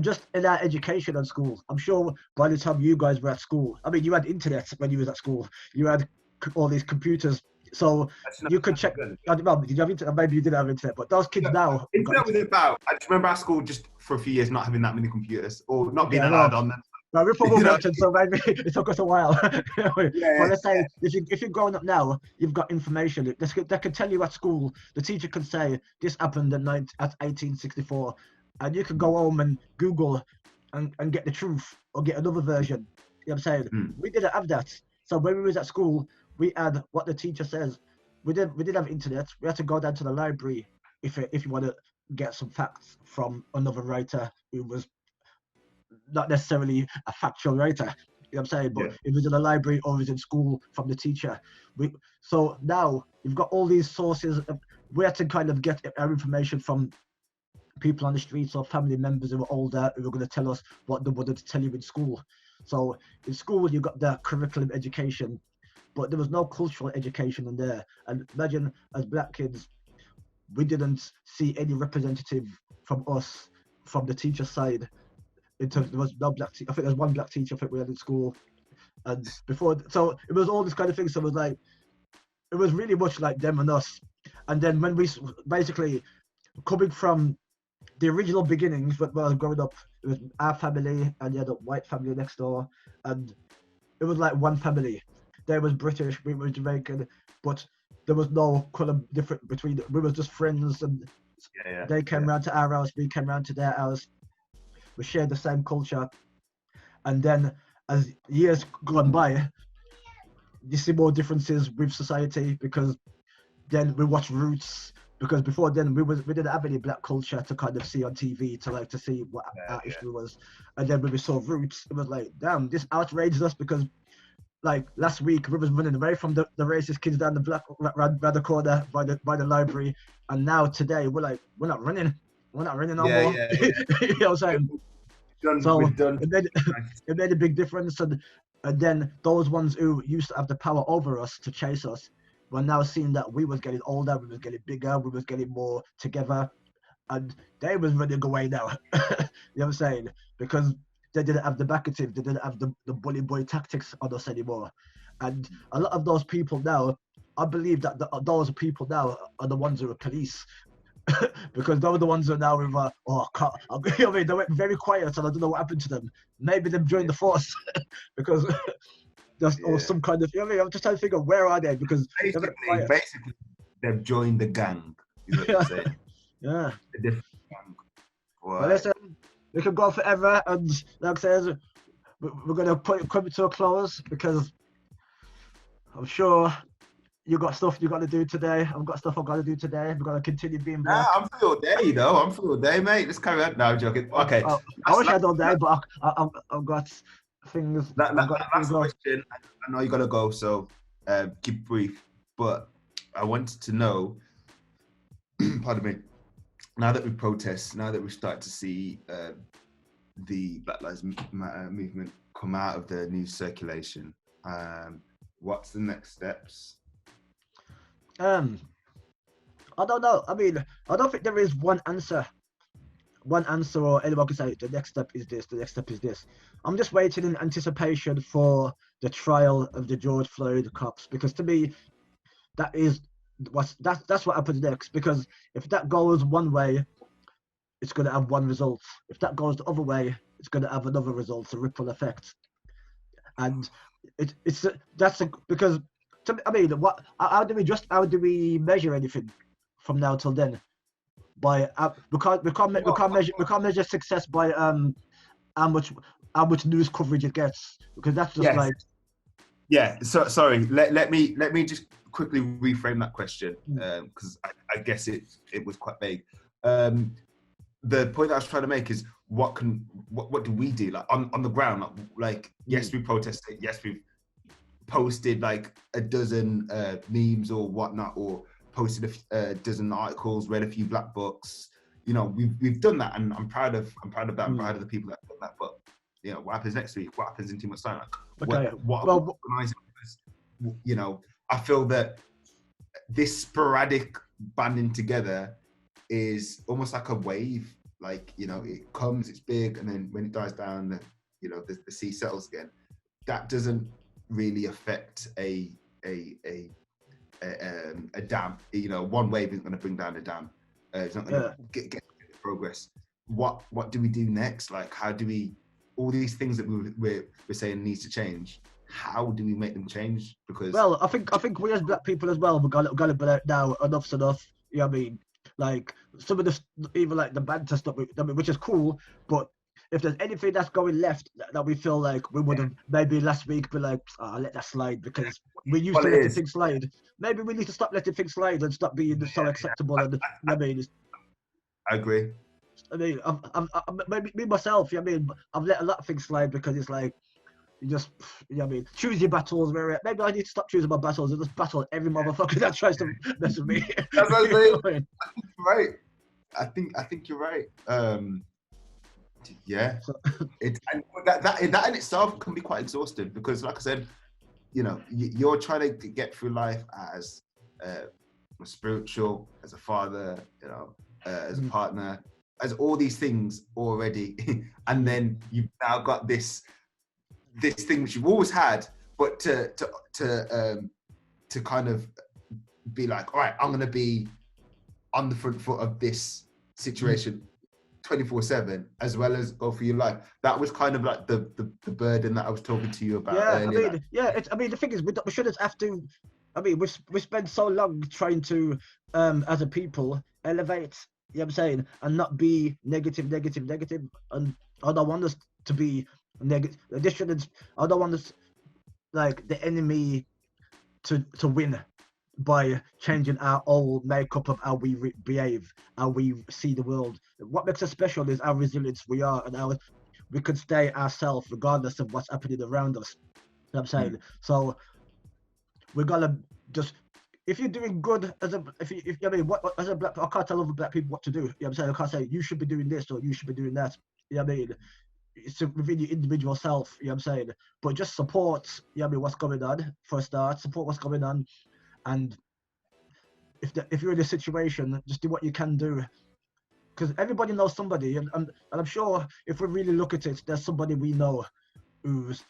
just in our education at school, I'm sure by the time you guys were at school, I mean, you had internet when you was at school, you had all these computers, so you could check. I don't know, did you have internet? Maybe you didn't have internet, but those kids now. Internet was about. I just remember our school just for a few years not having that many computers or not being allowed on them. No, we're from Wolverhampton, so maybe it took us a while. But let's say if you're growing up now, you've got information. They can tell you at school. The teacher can say this happened at 1864, and you can go home and Google and get the truth or get another version. You know what I'm saying? We didn't have that. So when we was at school, we had what the teacher says. We didn't have internet. We had to go down to the library if you want to get some facts from another writer who was not necessarily a factual writer, you know what I'm saying, but it was in the library or it was in school from the teacher. So now you've got all these sources. We had to kind of get our information from people on the streets or family members who were older who were going to tell us what they wanted to tell you in school. So in school you got the curriculum education, but there was no cultural education in there. And imagine as Black kids, we didn't see any representative from us from the teacher side. There was no Black I think there's one Black teacher I think we had in school, and before, so it was all this kind of thing. So it was like, it was really much like them and us. And then when we basically coming from the original beginnings, when I was growing up, it was our family and you had a white family next door, and it was like one family. They was British, we were Jamaican, but there was no colour different between. We were just friends, and Yeah. They came round to our house, we came round to their house. We shared the same culture, and then as years gone by, you see more differences with society because then we watch Roots. Because before then we didn't have any black culture to kind of see on TV to see what our history was, and then when we saw Roots, it was like, damn, this outrages us because like last week we was running away from the racist kids down the block round the corner by the library, and now today we're like, we're not running no more. You know what I'm saying? So it made a big difference, and then those ones who used to have the power over us to chase us were now seeing that we was getting older, we was getting bigger, we was getting more together, and they was running away now. You know what I'm saying? Because they didn't have the backative, they didn't have the bully boy tactics on us anymore. And a lot of those people now, I believe that those people now are the ones who are police. Because they were the ones who are now with, I mean, they went very quiet and I don't know what happened to them. Maybe they've joined the force because or some kind of, you know what I mean? I'm just trying to figure where are they because basically they've joined the gang, is what you're saying. Yeah. A different gang. Well, listen, we could go forever, and like I said, we're going to come to a close because I'm sure you got stuff you got to do today. I've got stuff I've got to do today. We're going to continue being black. I'm free all day, you know. I'm free all day, mate. Let's carry on. No, I'm joking. Okay. I wish I had all day, but I've got things. Last question. I know you got to go, so keep it brief. But I wanted to know, pardon me, now that we protest, now that we start to see the Black Lives Matter movement come out of the news circulation, what's the next steps? I don't know. I mean, I don't think there is one answer, or anyone can say the next step is this, the next step is this. I'm just waiting in anticipation for the trial of the George Floyd cops, because to me, that's what happens next. Because if that goes one way, it's going to have one result. If that goes the other way, it's going to have another result, a ripple effect. And because I mean, how do we measure anything from now till then? By we can't measure success by how much news coverage it gets, because that's just So sorry, let me just quickly reframe that question, because I guess it was quite vague. The point that I was trying to make is what do we do, like on the ground? Like yes, we protested, yes, we've posted like a dozen memes or whatnot, or posted a dozen articles, read a few black books. You know, we've done that, and I'm proud of that. I'm proud of the people that have done that. But you know, what happens next week? What happens in 2 months' time? Like, what you know, I feel that this sporadic banding together is almost like a wave. Like, you know, it comes, it's big, and then when it dies down, you know, the sea settles again. That doesn't really affect a dam. You know, one wave isn't going to bring down a dam. It's not going to get progress. What do we do next? Like, how do we, all these things that we're saying needs to change, how do we make them change? Because I think we as black people as well, we've got to be like, now enough's enough. You know what I mean? Like some of the, even like the banter stuff, which is cool, but if there's anything that's going left that we feel like we would have maybe last week be like, let that slide, because we used to let things slide. Maybe we need to stop letting things slide and stop being so acceptable. And I mean, I agree. I mean, maybe me myself. I mean, I've let a lot of things slide because it's like, you just, you know what I mean, choose your battles. Maybe I need to stop choosing my battles and just battle every motherfucker that tries to mess with me. That's what I'm saying. Right. I think you're right. Yeah, that in itself can be quite exhausting, because like I said, you know, you're trying to get through life as spiritual, as a father, you know, as a partner, as all these things already, and then you've now got this thing which you've always had, but to kind of be like, all right, I'm gonna be on the front foot of this situation 24/7, as well as go for your life. That was kind of like the burden that I was talking to you about earlier. I mean, the thing is, we shouldn't have to. I mean, we spend so long trying to, as a people, elevate You know what I'm saying? And not be negative. And I don't want us to be negative. This shouldn't. I don't want us like the enemy to win by changing our whole makeup of how we behave, how we see the world. What makes us special is our resilience we are, and we could stay ourselves regardless of what's happening around us. You know what I'm saying? So we gotta just, if you're doing good as a, if I mean, what as a black, I can't tell other black people what to do. You know what I'm saying? I can't say you should be doing this or you should be doing that. You know what I mean? It's within your individual self. You know what I'm saying? But just support. You know what I mean? What's going on for a start? Support what's going on, and if you're in a situation, just do what you can do. Because everybody knows somebody, and I'm sure if we really look at it, there's somebody we know who's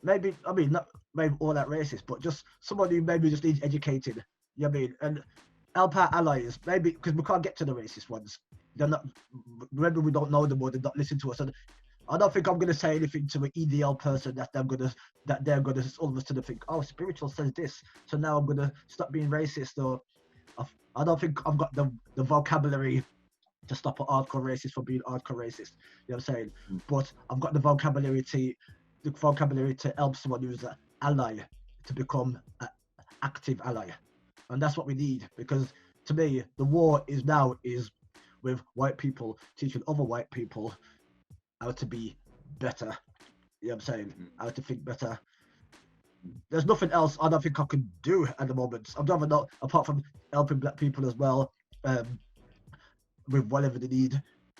maybe, I mean, not maybe all that racist, but just somebody who maybe just needs educated. You know what I mean? And help our allies, maybe, because we can't get to the racist ones. They're not, maybe we don't know them or they don't listen to us. And I don't think I'm going to say anything to an EDL person that they're going to all of a sudden think, oh, spiritual says this, so now I'm going to stop being racist. Or I don't think I've got the vocabulary to stop an hardcore racist from being hardcore racist. You know what I'm saying? But I've got the vocabulary to help someone who's an ally to become an active ally. And that's what we need, because to me, the war is with white people teaching other white people how to be better. You know what I'm saying? How to think better. There's nothing else I don't think I can do at the moment. I'm never not, apart from helping black people as well, with whatever they need.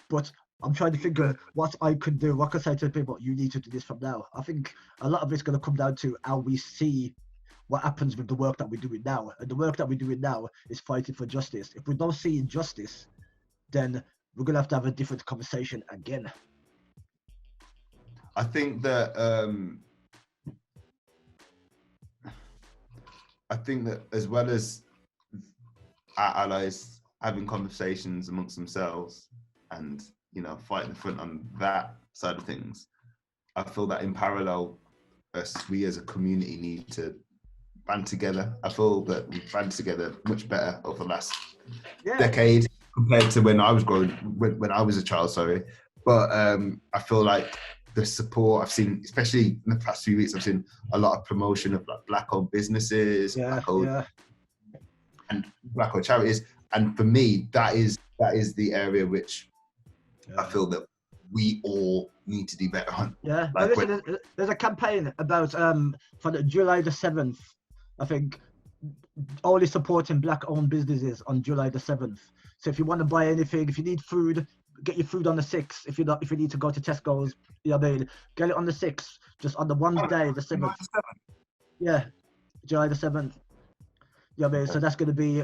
But I'm trying to think of what I could do. What I say to people, you need to do this from now. I think a lot of it's going to come down to how we see what happens with the work that we're doing now. And the work that we're doing now is fighting for justice. If we don't see injustice, then we're going to have a different conversation again. I think that as well as our allies having conversations amongst themselves and, you know, fighting the front on that side of things, I feel that in parallel, we as a community need to band together. I feel that we've banded together much better over the last decade compared to when I was when I was a child, sorry. But I feel like the support I've seen, especially in the past few weeks, I've seen a lot of promotion of like black-owned businesses, black-owned charities. And for me, that is the area which I feel that we all need to do better on. Yeah, like listen, there's a campaign about for the July the 7th, I think, only supporting black-owned businesses on July the 7th. So if you want to buy anything, if you need food, get your food on the 6th. If you need to go to Tesco's, you know what I mean, get it on the 6th, just on the one day, the 7th. Yeah, July the 7th. You know what I mean? So that's going to be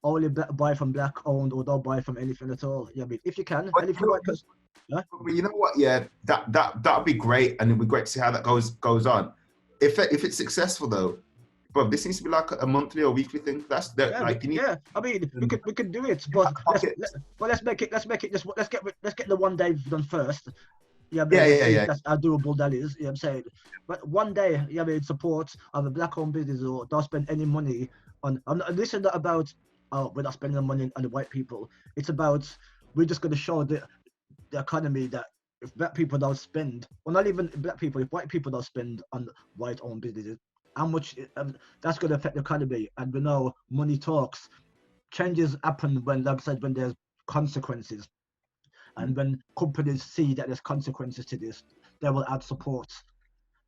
only buy from black-owned or don't buy from anything at all. You know what I mean? If you can, and if you want, because you know what? Yeah, that'd be great, and it'd be great to see how that goes on. If it's successful though, bro, this needs to be like a monthly or weekly thing. That's like you need. Yeah, I mean, we could do it, but let's make it. Let's get the one day done first. Yeah, that's how doable that is. You know what I'm saying? But one day, yeah, I mean, support of a black-owned business or don't spend any money on. This is not about we're not spending money on the white people. It's about we're just going to show the economy that if black people don't spend, well, not even black people, if white people don't spend on white-owned businesses, how much that's going to affect the economy. And we know money talks. Changes happen when, like I said, when there's consequences. And when companies see that there's consequences to this, they will add support.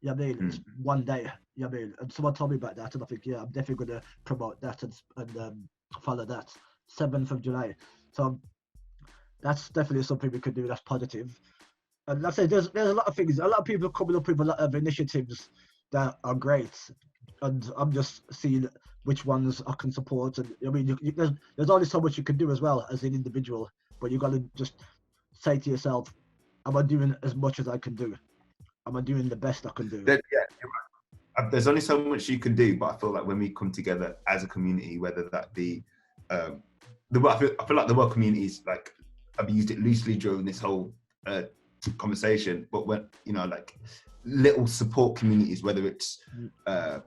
You know what I mean? It's one day. You know what I mean? And someone told me about that, and I think, yeah, I'm definitely going to promote that and follow that. 7th of July. So that's definitely something we could do that's positive. And like I say, there's a lot of things. A lot of people coming up with a lot of initiatives that are great. And I'm just seeing which ones I can support. And I mean, there's only so much you can do as well as an individual, but you got to just say to yourself, am I doing as much as I can do? Am I doing the best I can do? Yeah, you're right. There's only so much you can do, but I feel like when we come together as a community, whether that be I feel like the word community is like, I've used it loosely during this whole conversation, but when, you know, like little support communities, whether it's a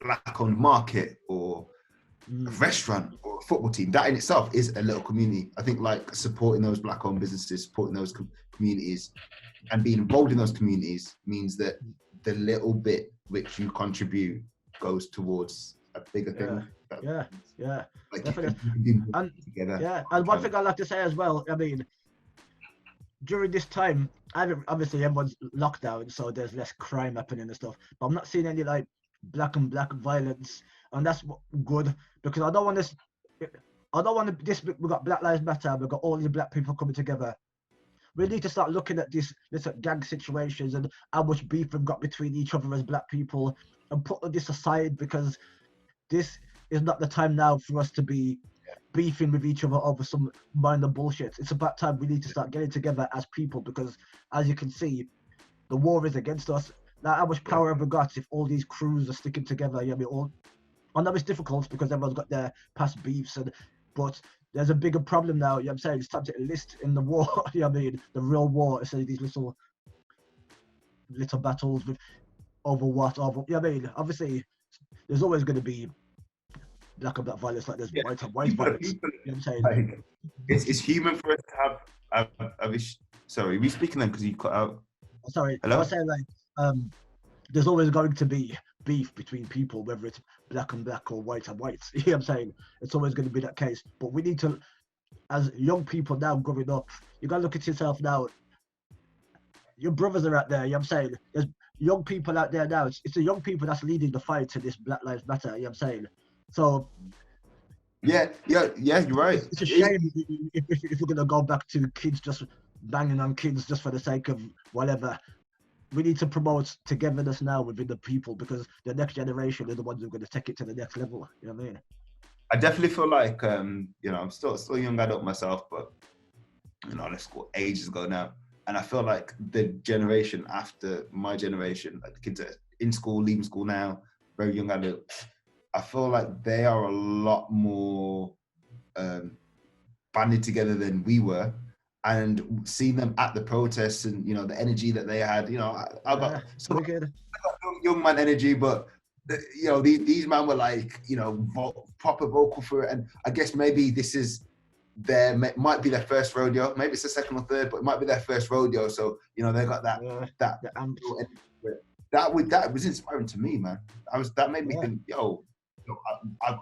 black-owned market or a restaurant or a football team, that in itself is a little community. I think like supporting those black-owned businesses, supporting those communities, and being involved in those communities means that the little bit which you contribute goes towards a bigger thing. Yeah. Like Definitely. And together. yeah, and one thing I like to say as well, I mean, during this time, obviously everyone's locked down, so there's less crime happening and stuff. But I'm not seeing any like black on black violence, and that's good, because I don't want this. I don't want this. We got Black Lives Matter. We've got all these black people coming together. We need to start looking at this gang situations and how much beef we've got between each other as black people, and put this aside, because this is not the time now for us to be beefing with each other over some minor bullshit. It's about time we need to start getting together as people, because as you can see, the war is against us. Now, how much power have we got if all these crews are sticking together? You know, I know it's difficult because everyone's got their past beefs, but there's a bigger problem now. You know what I'm saying? It's time to enlist in the war. You know what I mean? The real war, instead of these little battles with over what, over. You know what I mean? Obviously, there's always going to be black on black violence, like there's white on white violence. You know what I'm saying? Like, it's human for us to have sorry, we speaking then because you cut out. Sorry, hello? I was saying like there's always going to be beef between people, whether it's black and black or white and white. You know what I'm saying? It's always going to be that case. But we need to, as young people now growing up, you got to look at yourself now. Your brothers are out there. You know what I'm saying? There's young people out there now. It's the young people that's leading the fight to this Black Lives Matter. You know what I'm saying? So yeah, you're right. It's a shame if we're gonna go back to kids just banging on kids just for the sake of whatever. We need to promote togetherness now within the people, because the next generation are the ones who are going to take it to the next level. You know what I mean? I definitely feel like you know, I'm still a young adult myself, but you know, let's go ages ago now. And I feel like the generation after my generation, like the kids that are in school, leaving school now, very young adults, I feel like they are a lot more banded together than we were. And seeing them at the protests and, you know, the energy that they had, you know, I got young man energy, but, you know, these men were like, you know, proper vocal for it. And I guess maybe this is might be their first rodeo. Maybe it's the second or third, but it might be their first rodeo. So, you know, they got that that was inspiring to me, man. That made me think, yo,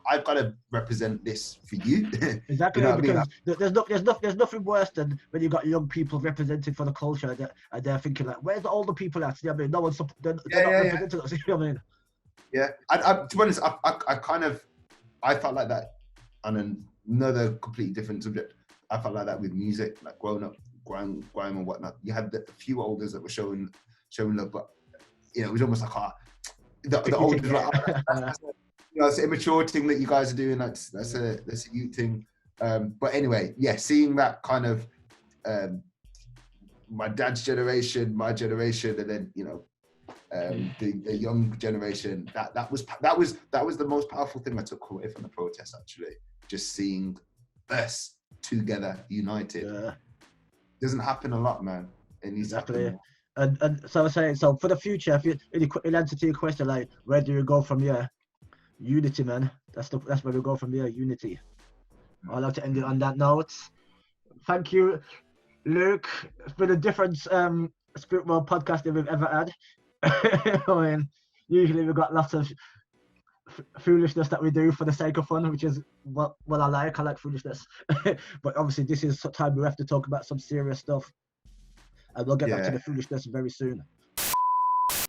I've got to represent this for you. Exactly, you know because I mean? there's nothing worse than when you got young people representing for the culture, and they're thinking like, where's the older people at? You know what I mean? No one's they're not representing us. You know what I mean? Yeah, to be honest, I felt like that on another completely different subject. I felt like that with music, like growing up, grime and whatnot. You had a few elders that were showing love, but you know, it was almost like the olders were like, you know, it's an immature thing that you guys are doing. That's a youth thing. But anyway, yeah, seeing that kind of my dad's generation, my generation, and then, you know, the young generation. That was the most powerful thing I took away from the protest. Actually, just seeing us together, united. Doesn't happen a lot, man. It needs to happen more. And so I was saying, so for the future, if you in answer to your question, like, where do you go from here? Unity, man. That's where we go from here. Unity. I'd like to end it on that note. Thank you, Luke. It's been a different Spirit World podcast that we've ever had. I mean, usually we've got lots of foolishness that we do for the sake of fun, which is what I like. I like foolishness. But obviously, this is time we have to talk about some serious stuff. And we'll get back to the foolishness very soon.